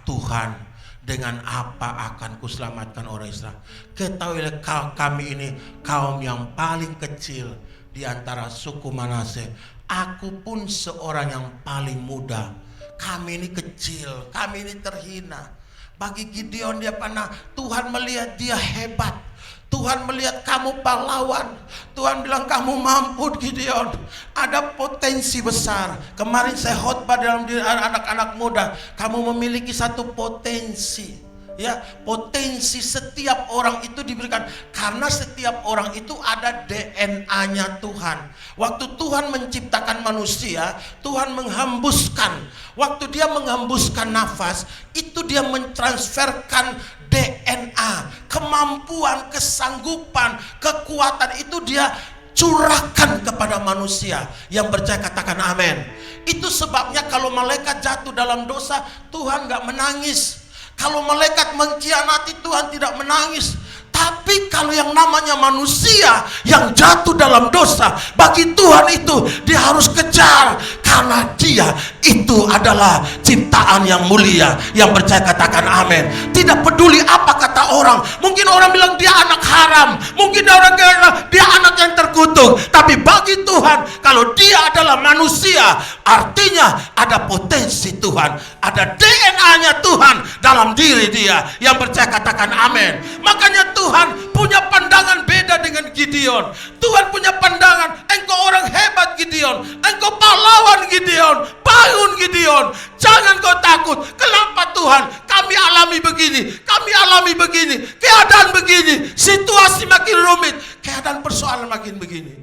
[SPEAKER 2] Tuhan, dengan apa akan kuselamatkan orang Israel? Ketahuilah kami ini kaum yang paling kecil di antara suku Manase. Aku pun seorang yang paling muda. Kami ini kecil, kami ini terhina. Bagi Gideon dia pernah, Tuhan melihat dia hebat. Tuhan melihat kamu pahlawan. Tuhan bilang kamu mampu Gideon. Ada potensi besar. Kemarin saya khotbah dalam diri anak-anak muda. Kamu memiliki satu potensi. Ya, potensi setiap orang itu diberikan. Karena setiap orang itu ada DNA-nya Tuhan. Waktu Tuhan menciptakan manusia, Tuhan menghembuskan. Waktu dia menghembuskan nafas, itu dia mentransferkan DNA, kemampuan, kesanggupan, kekuatan itu dia curahkan kepada manusia. Yang percaya katakan amin. Itu sebabnya kalau malaikat jatuh dalam dosa, Tuhan gak menangis. Kalau malaikat mengkhianati, Tuhan tidak menangis. Tapi kalau yang namanya manusia yang jatuh dalam dosa, bagi Tuhan itu dia harus kejar. Karena dia itu adalah ciptaan yang mulia. Yang percaya katakan amin. Tidak peduli apa kata orang. Mungkin orang bilang dia anak haram. Mungkin orang bilang dia anak yang terkutuk. Tapi bagi Tuhan, kalau dia adalah manusia, artinya ada potensi Tuhan. Ada DNA-nya Tuhan dalam diri dia. Yang percaya katakan amin. Makanya Tuhan punya pandangan beda dengan Gideon. Tuhan punya pandangan, engkau orang hebat Gideon, engkau pahlawan Gideon, bangun Gideon, jangan kau takut. Kenapa Tuhan? Kami alami begini, kami alami begini, keadaan begini, situasi makin rumit, keadaan persoalan makin begini.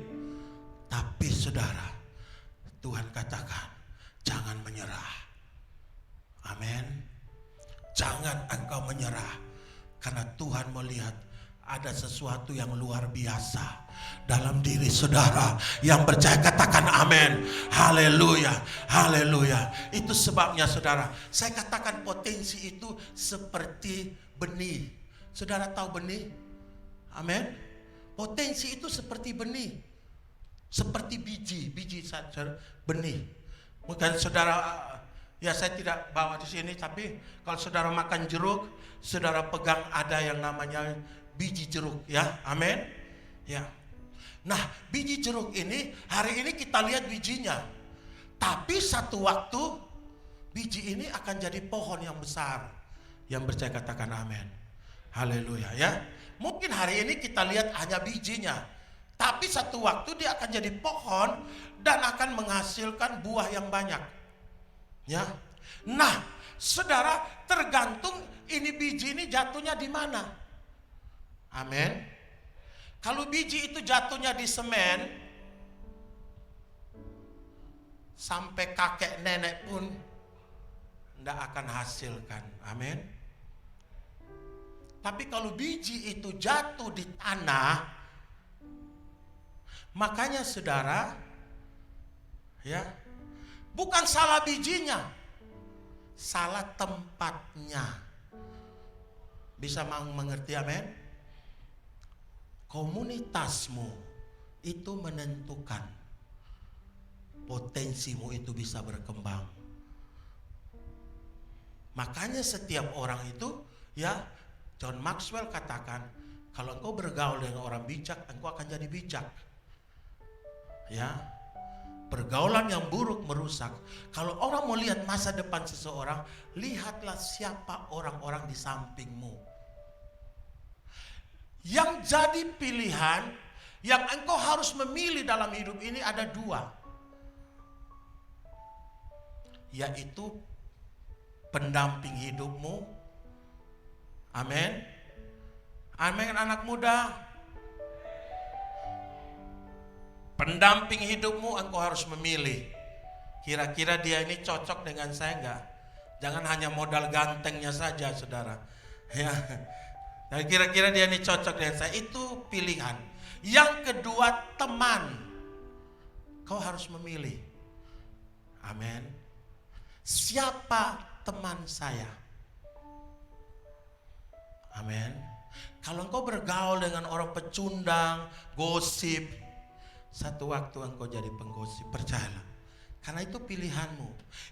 [SPEAKER 2] Tapi saudara, Tuhan katakan, jangan menyerah. Amin. Jangan engkau menyerah. Karena Tuhan melihat ada sesuatu yang luar biasa dalam diri saudara. Yang percaya katakan amin. Haleluya, haleluya. Itu sebabnya saudara, saya katakan potensi itu seperti benih. Saudara tahu benih? Amin. Potensi itu seperti benih, seperti biji saja, benih. Bukan saudara, ya saya tidak bawa di sini, tapi kalau saudara makan jeruk, saudara pegang ada yang namanya biji jeruk, ya, amin, ya. Nah, biji jeruk ini hari ini kita lihat bijinya, tapi satu waktu biji ini akan jadi pohon yang besar. Yang percaya katakan amin, haleluya, ya. Mungkin hari ini kita lihat hanya bijinya, tapi satu waktu dia akan jadi pohon dan akan menghasilkan buah yang banyak, ya. Nah, saudara, tergantung ini biji ini jatuhnya di mana. Amin. Kalau biji itu jatuhnya di semen, sampai kakek nenek pun tidak akan hasilkan. Amin. Tapi kalau biji itu jatuh di tanah, makanya saudara, ya, bukan salah bijinya, salah tempatnya. Bisa mengerti, amin? Komunitasmu itu menentukan potensimu itu bisa berkembang. Makanya setiap orang itu, ya, John Maxwell katakan, kalau engkau bergaul dengan orang bijak, engkau akan jadi bijak. Ya, pergaulan yang buruk merusak. Kalau orang mau lihat masa depan seseorang, lihatlah siapa orang-orang di sampingmu. Yang jadi pilihan, yang engkau harus memilih dalam hidup ini ada dua. Yaitu pendamping hidupmu. Amin. Amin, anak muda. Pendamping hidupmu engkau harus memilih. Kira-kira dia ini cocok dengan saya enggak? Jangan hanya modal gantengnya saja, saudara. Ya. Dan kira-kira dia ini cocok dengan saya, itu pilihan. Yang kedua, teman. Kau harus memilih. Amin. Siapa teman saya? Amin. Kalau engkau bergaul dengan orang pecundang, gosip, satu waktu engkau jadi penggosip, percayalah. Karena itu pilihanmu.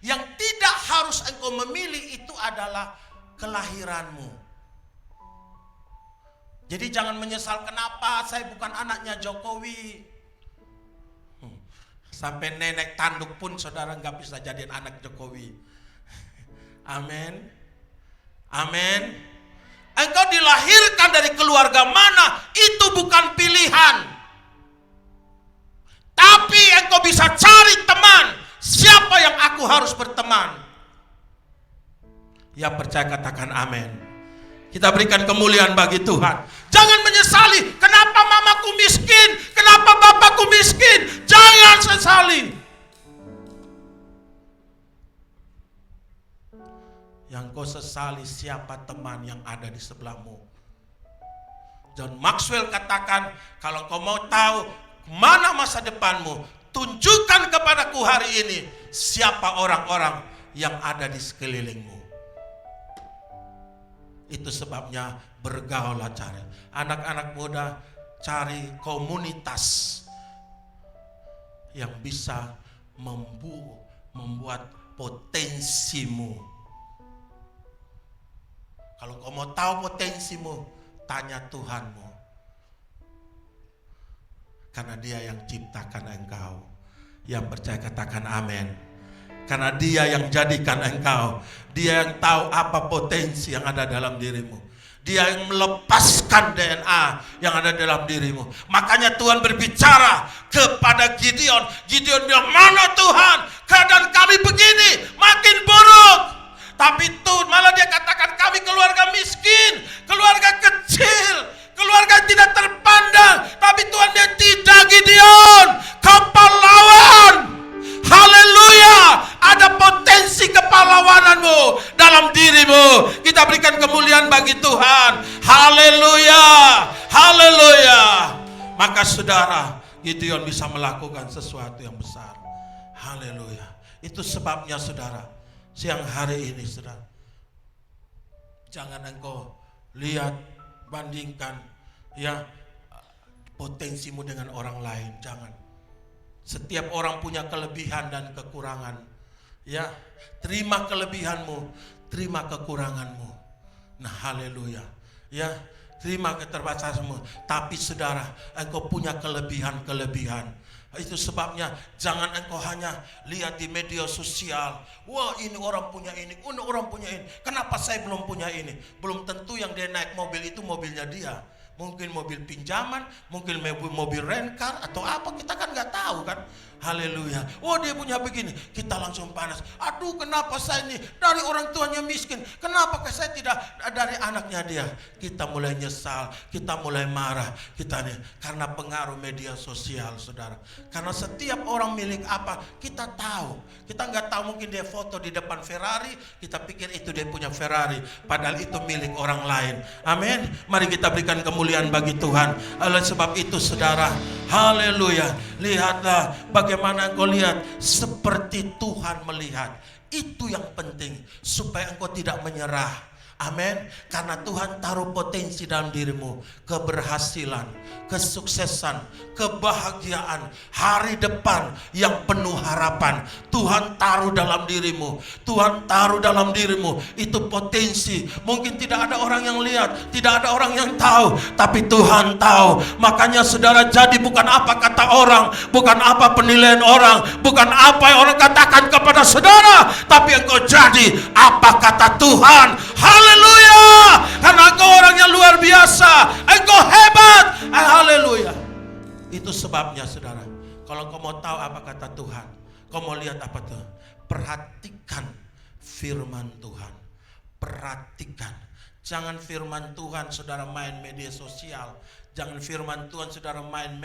[SPEAKER 2] Yang tidak harus engkau memilih itu adalah kelahiranmu. Jadi jangan menyesal, kenapa saya bukan anaknya Jokowi. Sampai nenek tanduk pun saudara nggak bisa jadi anak Jokowi. Amin. Amin. Engkau dilahirkan dari keluarga mana, itu bukan pilihan. Tapi engkau bisa cari teman. Siapa yang aku harus berteman? Yang percaya katakan amin. Kita berikan kemuliaan bagi Tuhan. Jangan menyesali, kenapa mamaku miskin, kenapa bapakku miskin. Jangan sesali. Yang kau sesali siapa teman yang ada di sebelahmu. John Maxwell katakan, kalau kau mau tahu mana masa depanmu, tunjukkan kepadaku hari ini siapa orang-orang yang ada di sekelilingmu. Itu sebabnya bergaullah, cari. Anak-anak muda, cari komunitas yang bisa membuat potensimu. Kalau kau mau tahu potensimu, tanya Tuhanmu. Karena Dia yang ciptakan engkau. Yang percaya katakan amin. Karena Dia yang jadikan engkau. Dia yang tahu apa potensi yang ada dalam dirimu. Dia yang melepaskan DNA yang ada dalam dirimu. Makanya Tuhan berbicara kepada Gideon. Gideon bilang, mana Tuhan? Keadaan kami begini, makin buruk. Tapi Tuhan malah dia katakan, kami keluarga miskin, keluarga kecil, keluarga tidak terpandang. Tapi Tuhan dia tidak, Gideon, kau pahlawan. Haleluya, ada potensi kepahlawananmu dalam dirimu. Kita berikan kemuliaan bagi Tuhan. Haleluya, haleluya. Maka saudara, Gideon bisa melakukan sesuatu yang besar. Haleluya. Itu sebabnya saudara, siang hari ini saudara, jangan engkau lihat, bandingkan ya potensimu dengan orang lain. Jangan. Setiap orang punya kelebihan dan kekurangan. Ya, terima kelebihanmu, terima kekuranganmu. Nah, haleluya. Ya, terima keterbatasanmu. Tapi saudara, engkau punya kelebihan-kelebihan. Itu sebabnya jangan engkau hanya lihat di media sosial. Wah, ini orang punya ini, orang punya ini. Kenapa saya belum punya ini? Belum tentu yang dia naik mobil itu mobilnya dia. Mungkin mobil pinjaman, mungkin mobil rent-car atau apa, kita kan nggak tahu kan. Haleluya. Oh, dia punya begini, kita langsung panas. Aduh, kenapa saya ini dari orang tuanya miskin? Kenapa saya tidak dari anaknya dia? Kita mulai nyesal, kita mulai marah, kita nih karena pengaruh media sosial, saudara. Karena setiap orang milik apa, kita tahu. Kita nggak tahu, mungkin dia foto di depan Ferrari, kita pikir itu dia punya Ferrari, padahal itu milik orang lain. Amin. Mari kita berikan kemuliaan bagi Tuhan. Oleh sebab itu, saudara, haleluya. Lihatlah bagaimana engkau lihat seperti Tuhan melihat. Itu yang penting, supaya engkau tidak menyerah. Amin. Karena Tuhan taruh potensi dalam dirimu, keberhasilan, kesuksesan, kebahagiaan, hari depan yang penuh harapan. Tuhan taruh dalam dirimu. Tuhan taruh dalam dirimu. Itu potensi. Mungkin tidak ada orang yang lihat, tidak ada orang yang tahu, tapi Tuhan tahu. Makanya saudara, jadi bukan apa kata orang, bukan apa penilaian orang, bukan apa yang orang katakan kepada saudara, tapi engkau jadi apa kata Tuhan. Haleluya. Karena engkau orang yang luar biasa, engkau hebat. Haleluya. Itu sebabnya, saudara, kalau kau mau tahu apa kata Tuhan, kau mau lihat apa tuh, perhatikan firman Tuhan. Perhatikan. Jangan firman Tuhan saudara main media sosial. Jangan firman Tuhan saudara main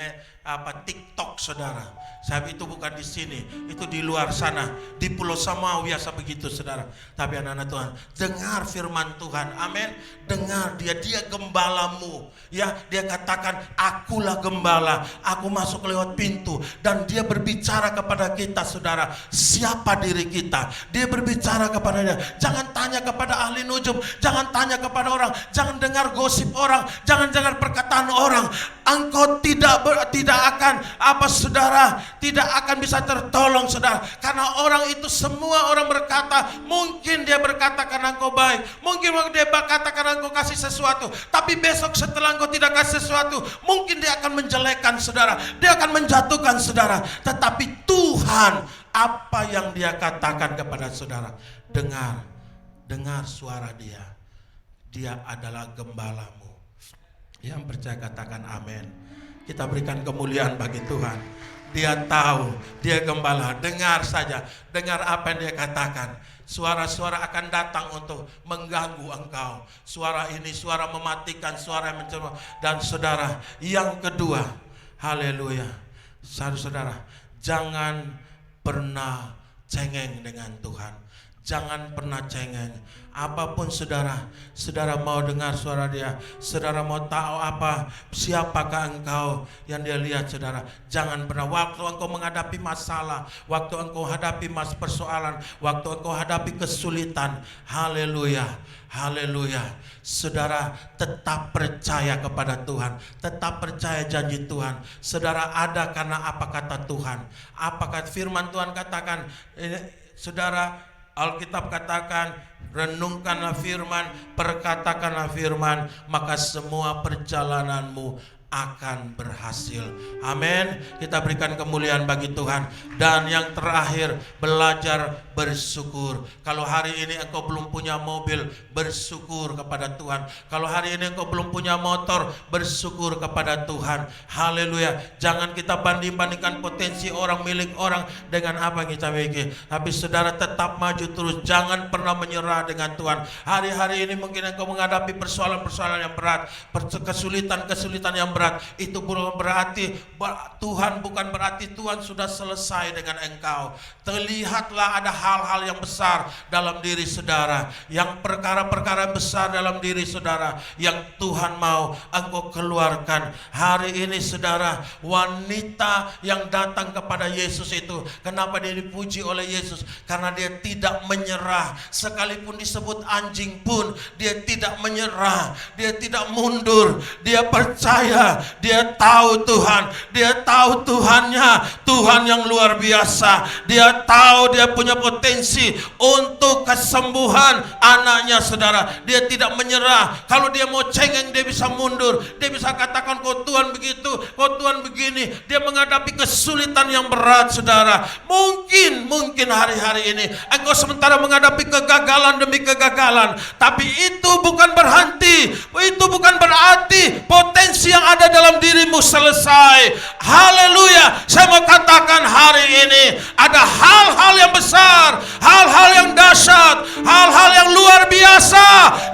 [SPEAKER 2] TikTok, saudara. Saya itu bukan di sini, itu di luar sana, di Pulau Samawa biasa begitu, saudara. Tapi anak-anak Tuhan, dengar firman Tuhan. Amin. Dengar dia gembalamu. Ya, dia katakan, akulah gembala, aku masuk lewat pintu. Dan dia berbicara kepada kita, saudara, siapa diri kita. Dia berbicara kepada dia. Jangan tanya kepada ahli nujum, jangan tanya kepada orang, jangan dengar gosip orang, jangan dengar perkataan orang. Engkau tidak akan tidak akan bisa tertolong, saudara. Karena orang itu, semua orang berkata, mungkin dia berkata karena engkau baik, mungkin dia berkata karena engkau kasih sesuatu, tapi besok setelah engkau tidak kasih sesuatu, mungkin dia akan menjelekkan saudara, dia akan menjatuhkan saudara. Tetapi Tuhan, apa yang dia katakan kepada saudara, dengar suara dia. Dia adalah gembalamu. Yang percaya katakan amin. Kita berikan kemuliaan bagi Tuhan. Dia tahu, dia gembala. Dengar saja, dengar apa yang dia katakan. Suara-suara akan datang untuk mengganggu engkau. Suara ini suara mematikan, suara yang mencoba. Dan saudara, yang kedua, haleluya, saudara, jangan pernah cengeng dengan Tuhan. Jangan pernah cengeng. Apapun saudara mau dengar suara dia, saudara mau tahu apa, siapakah engkau yang dia lihat, saudara. Jangan pernah, waktu engkau menghadapi masalah, waktu engkau hadapi persoalan, waktu engkau hadapi kesulitan, haleluya, haleluya, saudara tetap percaya kepada Tuhan, tetap percaya janji Tuhan. Saudara ada karena apa kata Tuhan, apakah firman Tuhan katakan, saudara, Alkitab katakan, renungkanlah firman, perkatakanlah firman, maka semua perjalananmu akan berhasil. Amin. Kita berikan kemuliaan bagi Tuhan. Dan yang terakhir, belajar bersyukur. Kalau hari ini engkau belum punya mobil, bersyukur kepada Tuhan. Kalau hari ini engkau belum punya motor, bersyukur kepada Tuhan. Haleluya. Jangan kita banding-bandingkan potensi orang, milik orang dengan apa yang kita miliki. Tapi saudara tetap maju terus. Jangan pernah menyerah dengan Tuhan. Hari-hari ini mungkin engkau menghadapi persoalan-persoalan yang berat, kesulitan-kesulitan yang berat. Itu bukan berarti Tuhan sudah selesai dengan engkau. Terlihatlah ada hal-hal yang besar dalam diri saudara, yang perkara-perkara besar dalam diri saudara yang Tuhan mau engkau keluarkan. Hari ini saudara, wanita yang datang kepada Yesus itu, kenapa dia dipuji oleh Yesus? Karena dia tidak menyerah. Sekalipun disebut anjing pun dia tidak menyerah, dia tidak mundur, dia percaya
[SPEAKER 1] Haleluya. Dia tahu Tuhan. Dia tahu Tuhannya. Tuhan yang luar biasa. Dia tahu dia punya potensi untuk kesembuhan anaknya, saudara. Dia tidak menyerah. Kalau dia mau cengeng, dia bisa mundur. Dia bisa katakan, kok Tuhan begitu, kok Tuhan begini. Dia menghadapi kesulitan yang berat, saudara. Mungkin hari-hari ini engkau sementara menghadapi kegagalan demi kegagalan. Tapi itu bukan berhenti. Itu bukan berarti potensi yang ada dalam dirimu selesai. Haleluya. Saya mau katakan hari ini ada hal-hal yang besar, hal-hal yang dahsyat, hal-hal yang luar biasa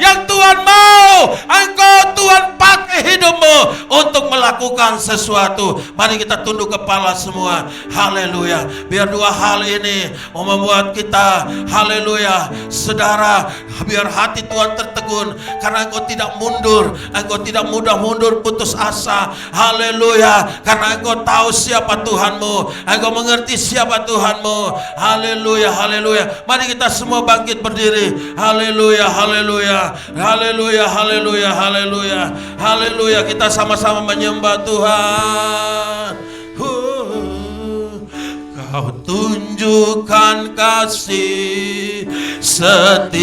[SPEAKER 1] yang Tuhan mau engkau, Tuhan pakai hidupmu untuk melakukan sesuatu. Mari kita tunduk kepala semua. Haleluya. Biar dua hal ini mau membuat kita, haleluya, saudara, biar hati Tuhan tertegun karena engkau tidak mundur, engkau tidak mudah mundur putus asa. Haleluya. Karena engkau tahu siapa Tuhanmu, engkau mengerti siapa Tuhanmu. Haleluya, haleluya. Mari kita semua bangkit berdiri. Haleluya, haleluya, haleluya, haleluya, haleluya, haleluya. Kita sama-sama menyembah Tuhan. Kau tunjukkan kasih setiamu,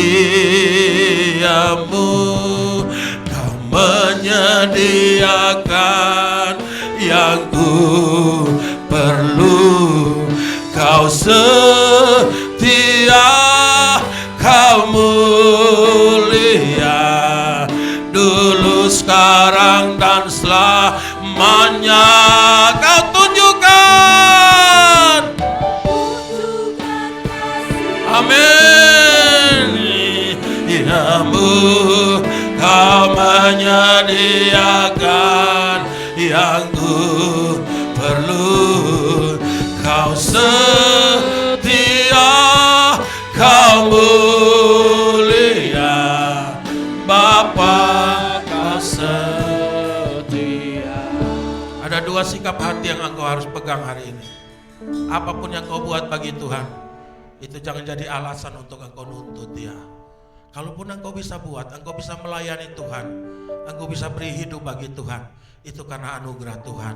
[SPEAKER 1] Kau menyediakan yang ku perlu. Kau setia, Kau mulia, dulu, sekarang, dan selamanya. Kau tunjukkan, amin, yamu, Kau menyediakan yang ku perlu. Kau setia, Kau mulia, Bapa, Kau setia. Ada dua sikap hati yang engkau harus pegang hari ini. Apapun yang kau buat bagi Tuhan, itu jangan jadi alasan untuk engkau nuntut Dia. Kalaupun engkau bisa buat, engkau bisa melayani Tuhan, engkau bisa beri hidup bagi Tuhan, itu karena anugerah Tuhan,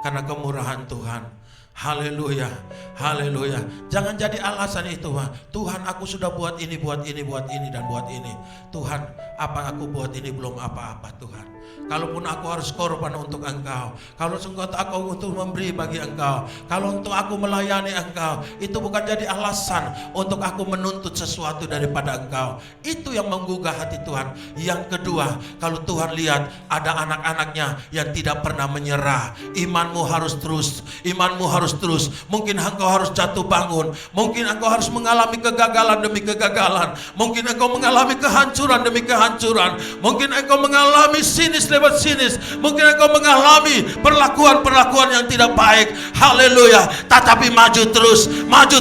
[SPEAKER 1] karena kemurahan Tuhan. Haleluya, haleluya. Jangan jadi alasan itu, Tuhan, aku sudah buat ini, buat ini, buat ini, dan buat ini. Tuhan, apa aku buat ini belum apa-apa, Tuhan. Kalaupun aku harus korban untuk Engkau, kalau sungguh aku untuk memberi bagi Engkau, kalau untuk aku melayani Engkau, itu bukan jadi alasan untuk aku menuntut sesuatu daripada Engkau. Itu yang menggugah hati Tuhan. Yang kedua, kalau Tuhan lihat ada anak-anaknya yang tidak pernah menyerah, imanmu harus terus, imanmu harus terus. Mungkin engkau harus jatuh bangun, mungkin engkau harus mengalami kegagalan demi kegagalan, mungkin engkau mengalami kehancuran demi kehancuran, mungkin engkau mengalami sinis lewat sinis, mungkin engkau mengalami perlakuan-perlakuan yang tidak baik. Haleluya. Tetapi maju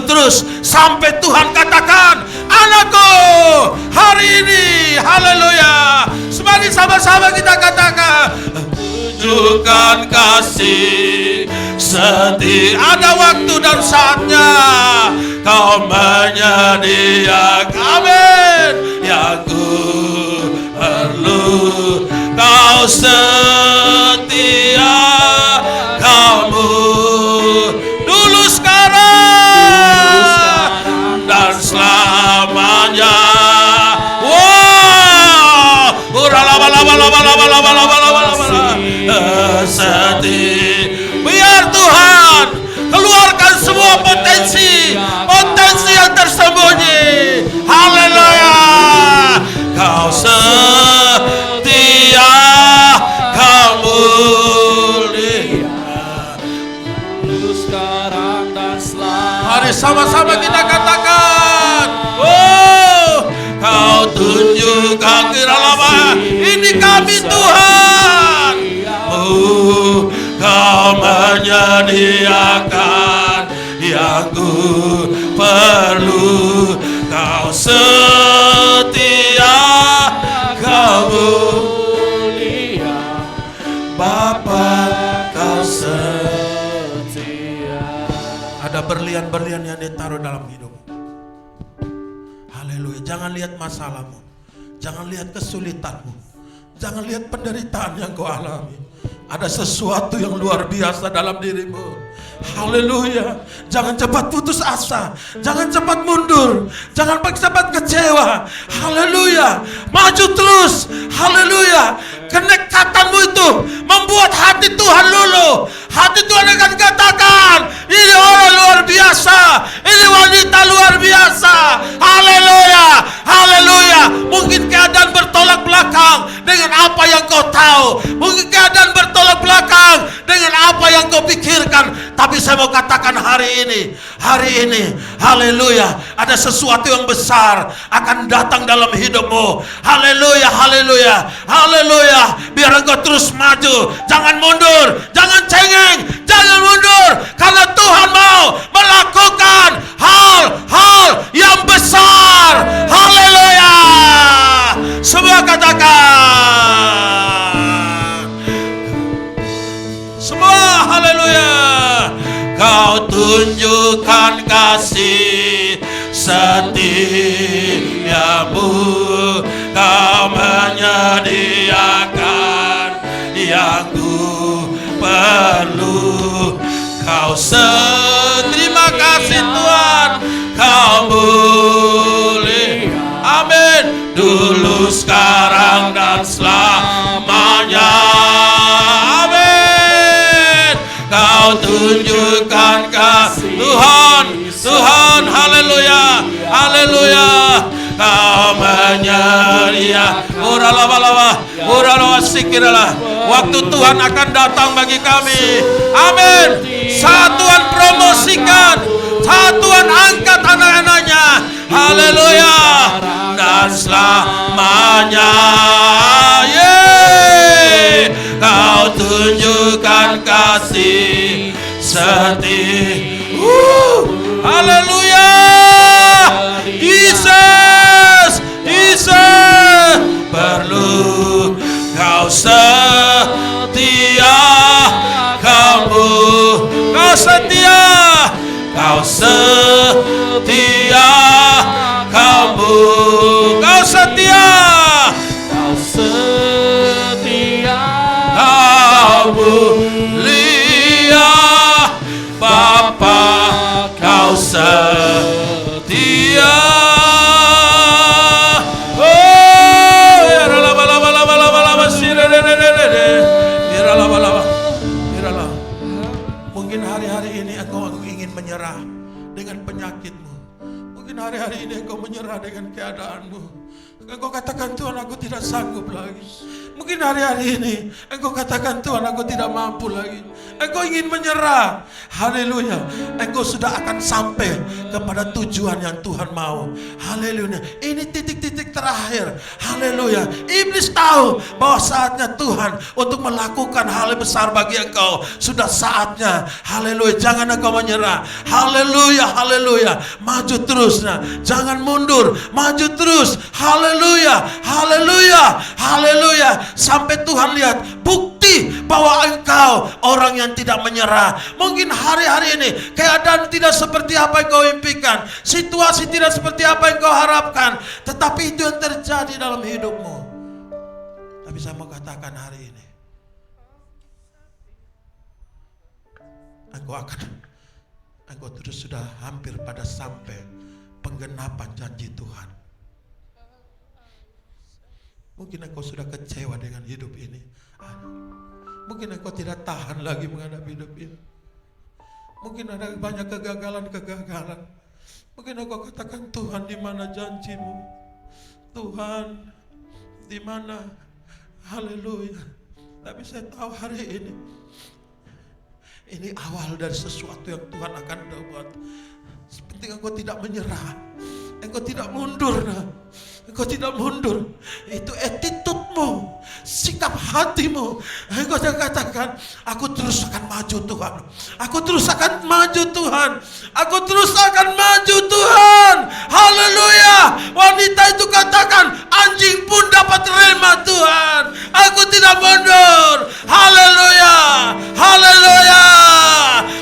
[SPEAKER 1] terus sampai Tuhan katakan, anakku, hari ini, haleluya. Mari sama-sama kita katakan, tunjukkan kasih setia. Ada waktu dan saatnya Kau menyediakan, amin, yang ku perlu. Kau setia, Kamu dulu, sekarang, dan selamanya. Wow, setia. Biar Tuhan keluarkan semua potensi yang tersembunyi. Haleluya. Kau setia, Kau mulia, dulu, sekarang, dan selamanya. Mari sama-sama kita katakan, oh, Kau tunjukkan kiranya ini kami Tuhan. Oh, Kau menyediakan yang ku perlu. Kau setia, Kau mulia, Bapa, Kau setia. Ada berlian-berlian yang ditaruh dalam hidup. Haleluya. Jangan lihat masalahmu, jangan lihat kesulitanmu, jangan lihat penderitaan yang kau alami. Ada sesuatu yang luar biasa dalam dirimu. Haleluya. Jangan cepat putus asa, jangan cepat mundur, jangan cepat kecewa. Haleluya. Maju terus. Haleluya. Kenekatanmu itu membuat hati Tuhan luluh. Hati Tuhan akan katakan, ini orang luar biasa, ini wanita luar biasa. Haleluya. Haleluya. Mungkin keadaan bertolak belakang dengan apa yang kau tahu. Mungkin keadaan bertolak belakang dengan apa yang kau pikirkan. Tapi saya mau katakan hari ini, haleluya, ada sesuatu yang besar akan datang dalam hidupmu. Haleluya, haleluya, haleluya. Biar engkau terus maju, jangan mundur, jangan cengeng, jangan mundur, karena Tuhan mau melakukan hal-hal yang besar. Haleluya. Semua katakan, semua haleluya. Kau tunjukkan kasih setiamu, kau menyediakan yang ku perlu. Kau terima kasih Tuhan, kau boleh, amin, dulu, sekarang, dan selamanya. Kau tunjukkan kasih Tuhan, haleluya, haleluya. Kau menyediakan, waktu Tuhan akan datang bagi kami, amin. Saat Tuhan promosikan, saat Tuhan angkat anak-anaknya, haleluya, dan selamanya. Kau tunjukkan kasih setia. Haleluya. Jesus, Jesus, perlu kau setia, kamu, kau setia, kau setia, kamu, kau setia, kau setia, mulia Bapa, kau setia. Oh, ya lama mungkin hari-hari ini engkau ingin menyerah dengan penyakitmu. Mungkin hari-hari ini engkau menyerah dengan keadaanmu. Engkau katakan, Tuhan, aku tidak sanggup lagi. Mungkin hari-hari ini engkau katakan, Tuhan, aku tidak mampu lagi. Engkau ingin menyerah. Haleluya. Engkau sudah akan sampai kepada tujuan yang Tuhan mau. Haleluya. Ini titik-titik terakhir. Haleluya. Iblis tahu bahwa saatnya Tuhan untuk melakukan hal besar bagi engkau. Sudah saatnya. Haleluya. Jangan engkau menyerah. Haleluya. Haleluya. Maju terus. Nah. Jangan mundur. Maju terus. Haleluya. Haleluya. Haleluya. Sampai Tuhan lihat bukti bahwa engkau orang yang tidak menyerah. Mungkin hari-hari ini keadaan tidak seperti apa yang kau impikan, situasi tidak seperti apa yang kau harapkan, tetapi itu yang terjadi dalam hidupmu. Tapi saya mau katakan hari ini, engkau terus sudah hampir pada sampai penggenapan janji Tuhan. Mungkin engkau sudah kecewa dengan hidup ini. Mungkin engkau tidak tahan lagi menghadapi hidup ini. Mungkin ada banyak kegagalan-kegagalan. Mungkin engkau katakan, Tuhan, di mana janjimu? Tuhan, di mana? Haleluya. Tapi saya tahu hari ini awal dari sesuatu yang Tuhan akan buat. Sepenting engkau tidak menyerah, engkau tidak mundur. Engkau tidak mundur. Itu attitude-mu, sikap hatimu. Engkau jangan katakan, aku terus akan maju Tuhan. Aku terus akan maju Tuhan. Aku terus akan maju Tuhan. Haleluya. Wanita itu katakan, anjing pun dapat rema Tuhan. Aku tidak mundur. Haleluya. Haleluya.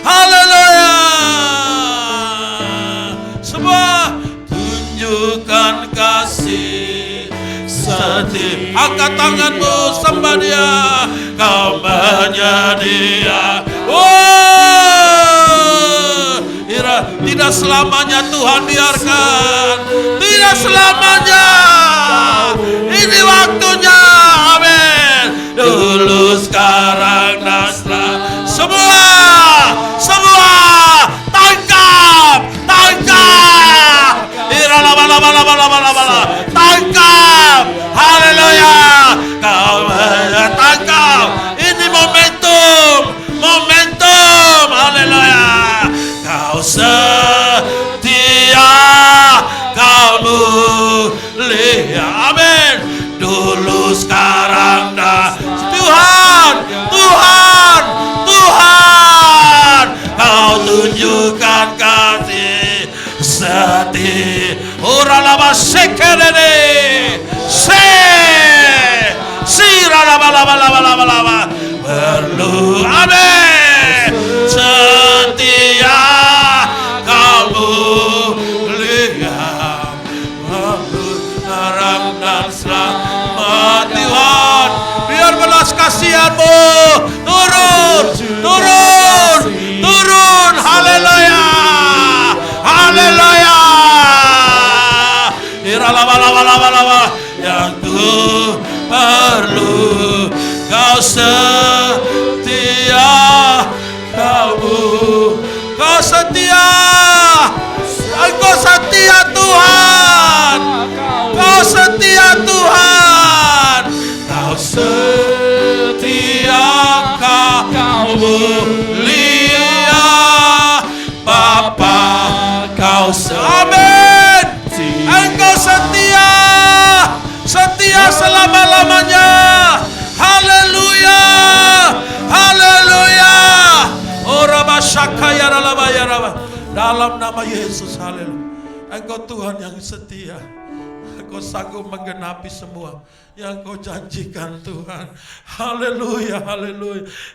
[SPEAKER 1] Haleluya. Semua tunjukkan kasih setia. Angkat tanganmu, sembah Dia. Kau menyedia. Tidak selamanya Tuhan biarkan. Tidak selamanya. Ini waktunya. Amin. Dulu, sekarang, dan setelah. Semua tangkap. Tangkap. Haleluya. Kau tangkap. Ini momentum. Haleluya. Kau setia, kau mulia. Amin. Dulu, sekarang, dan Tuhan, kau tunjukkan kasih setia. Uralaba sekerene, siralaba perlu. Amin. Setia, kau mulia, sekarang dan selamat. Tuhan, biar belas kasihan-Mu turun. Haleluya. Iralaba yang ku perlu. Kau setia, kau setia. Engkau setia Tuhan. Kau setia Tuhan. Kau setia, kau mulia. Bapa, kau amin. Engkau setia selama-lamanya. Haleluya. Ora basyakaya ralabaya raba. Dalam nama Yesus, haleluya. Engkau Tuhan yang setia. Engkau sanggup menggenapi semua yang Kau janjikan Tuhan. Haleluya.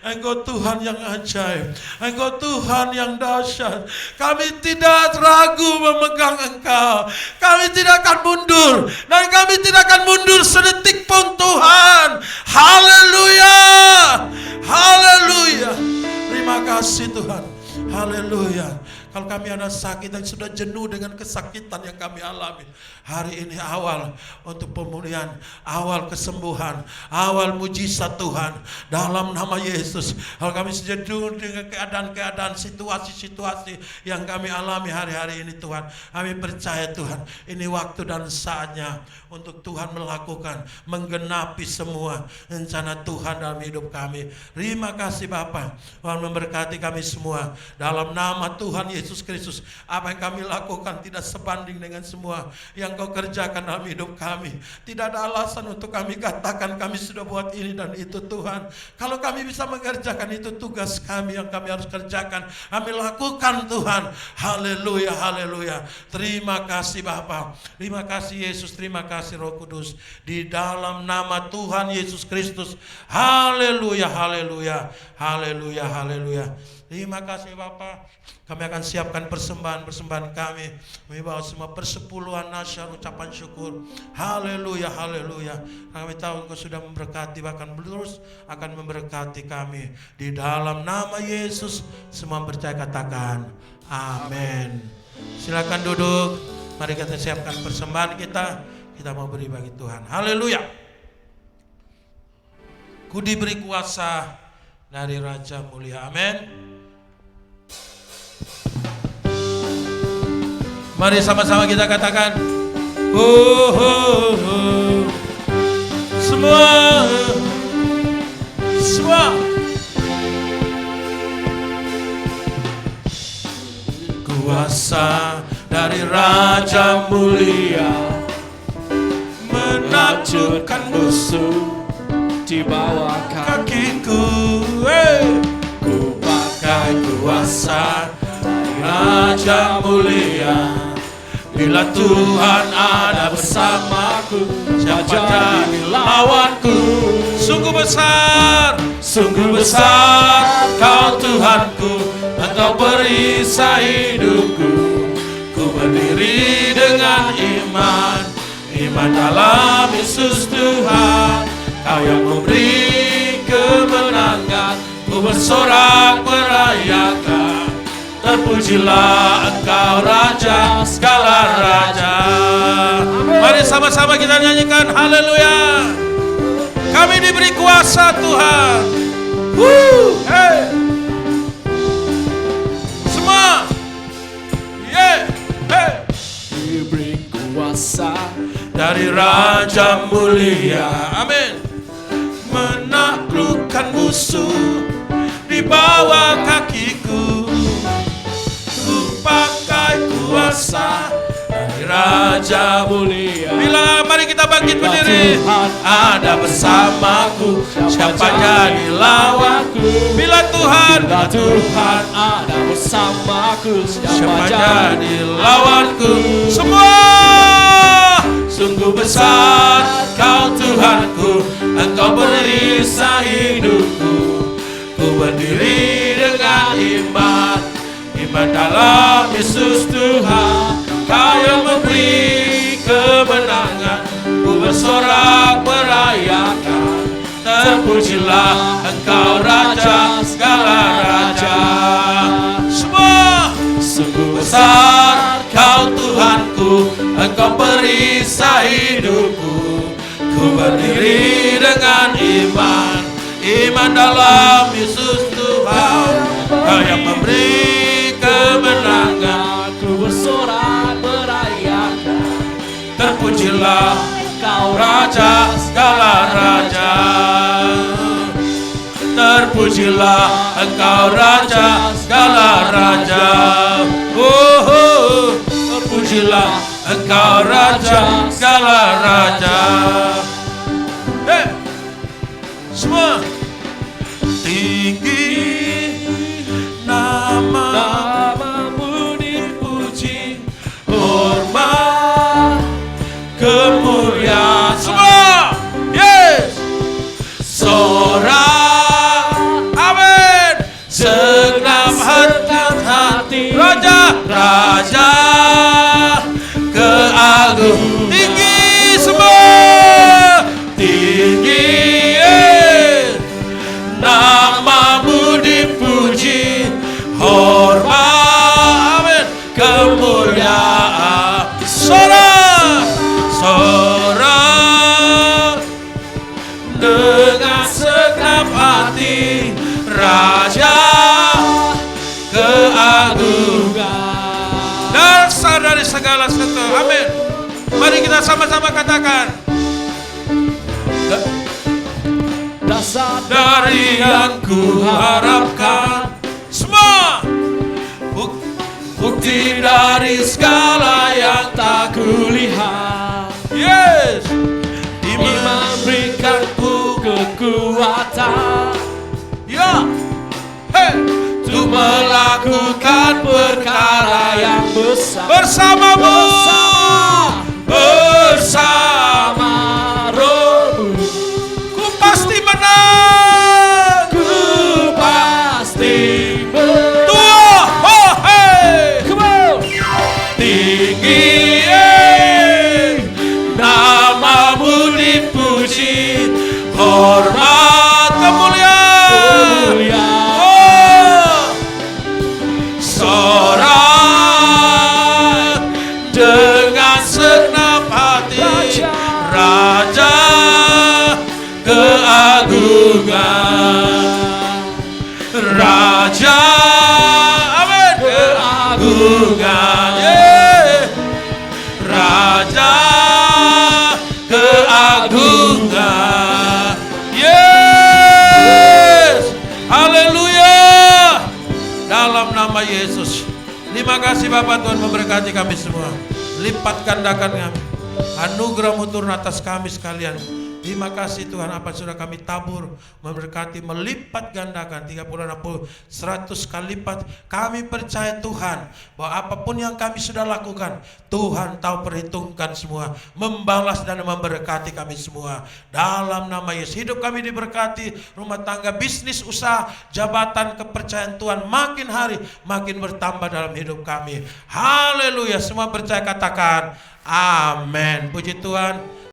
[SPEAKER 1] Engkau Tuhan yang ajaib. Engkau Tuhan yang dahsyat. Kami tidak ragu memegang Engkau. Kami tidak akan mundur. Dan kami tidak akan mundur sedetik pun Tuhan. Haleluya. Terima kasih Tuhan. Haleluya. Kalau kami ada sakit dan sudah jenuh dengan kesakitan yang kami alami, hari ini awal untuk pemulihan, awal kesembuhan, awal mujizat Tuhan dalam nama Yesus. Kalau kami jenuh dengan keadaan-keadaan, situasi-situasi yang kami alami hari-hari ini Tuhan, kami percaya Tuhan, ini waktu dan saatnya untuk Tuhan melakukan, menggenapi semua rencana Tuhan dalam hidup kami. Terima kasih Bapa. Tuhan memberkati kami semua dalam nama Tuhan Yesus Kristus. Apa yang kami lakukan tidak sebanding dengan semua yang Kau kerjakan dalam hidup kami. Tidak ada alasan untuk kami katakan kami sudah buat ini dan itu Tuhan. Kalau kami bisa mengerjakan itu tugas kami yang kami harus kerjakan, kami lakukan Tuhan. Haleluya. Terima kasih Bapa. Terima kasih Yesus. Terima kasih Roh Kudus. Di dalam nama Tuhan Yesus Kristus. Haleluya. Terima kasih Bapa. Kami akan siapkan persembahan kami. Kami bawa semua persepuluhan nasyar ucapan syukur. Haleluya. Kami tahu Engkau sudah memberkati, bahkan terus akan memberkati kami. Di dalam nama Yesus semua percaya katakan amin. Silakan duduk. Mari kita siapkan persembahan kita. Kita mau beri bagi Tuhan. Haleluya. Ku diberi kuasa dari Raja Mulia. Amin. Mari sama-sama kita katakan, semua kuasa dari Raja Mulia menakjubkan musuh di bawah kakiku. Ku pakai kuasa Raja Mulia. Bila Tuhan ada bersamaku, siapa jadi lawanku? Sungguh besar Kau Tuhanku, Engkau perisai hidupku. Ku berdiri dengan iman, iman dalam Yesus Tuhan. Kau yang memberi kemenangan, ku bersorak merayakan. Terpujilah Engkau Raja segala raja. Mari sama-sama kita nyanyikan haleluya. Kami diberi kuasa Tuhan. Hey. Semua. Yeah. Hey.
[SPEAKER 3] Diberi kuasa
[SPEAKER 1] Dari Raja mulia. Amin. Menaklukkan musuh di bawah kakiku. Ku pakai kuasa dari Raja
[SPEAKER 3] mulia.
[SPEAKER 1] Bila mari kita bangkit berdiri. Ada bersamaku, siapa jadi lawanku? Bila Tuhan
[SPEAKER 3] ada bersamaku,
[SPEAKER 1] siapa jadi lawanku? Semua sungguh besar Kau Tuhanku, Engkau perisai hidupku. Ku berdiri dengan iman, iman dalam Yesus Tuhan. Kau yang memberi kemenangan, ku bersorak merayakan. Terpujilah Engkau Raja segala raja. Semua sungguh besar Kau Tuhanku, Engkau perisai hidupku. Ku berdiri dengan iman, iman dalam Yesus Tuhan. Kau yang memberi kemenangan,
[SPEAKER 3] ku bersorak merayakan.
[SPEAKER 1] terpujilah Kau Raja segala raja. Terpujilah Engkau Raja segala raja. Terpujilah Engkau Raja segala raja. Semua tinggi namamu dipuji, hormat kemuliaan. Semua yes. Sorak amin, segenap hati Raja, Raja keagung. Tinggi semua, tinggi namamu dipuji, hormat amin kemuliaan. Sorak, sorak dengan segenap hati Raja keagungan. Dasar dari segala sesuatu. Amin. Mari kita sama-sama katakan.
[SPEAKER 3] Dasar
[SPEAKER 1] Dari yang ku harapkan, semua bukti dari segala yang tak kulihat. Yes, iman berikanku
[SPEAKER 3] kekuatan,
[SPEAKER 1] ya, hey, untuk melakukan perkara yang
[SPEAKER 3] besar
[SPEAKER 1] bersamamu, bersama Rohmu. Ku pasti menang,
[SPEAKER 3] ku pasti menang.
[SPEAKER 1] Tua, oh hey,
[SPEAKER 3] Come on.
[SPEAKER 1] tinggi namamu dipuji, hormat kemuliaan. Oh, sorak dengan segenap hati Raja keagungan. Raja amin keagungan. Yeah. Raja keagungan. Yes. Haleluya. Dalam nama Yesus. Terima kasih Bapak, Tuhan memberkati kami semua. Lipat gandakan kami. Anugerah-Mu turun atas kami sekalian. Terima kasih Tuhan, apa sudah kami tabur, memberkati, melipat gandakan 30, 60, 100 kali lipat. Kami percaya Tuhan bahwa apapun yang kami sudah lakukan, Tuhan tahu perhitungkan semua, membalas dan memberkati kami semua. Dalam nama Yesus, hidup kami diberkati, rumah tangga, bisnis, usaha, jabatan, kepercayaan Tuhan makin hari makin bertambah dalam hidup kami. Haleluya, semua percaya katakan Amin. Puji Tuhan.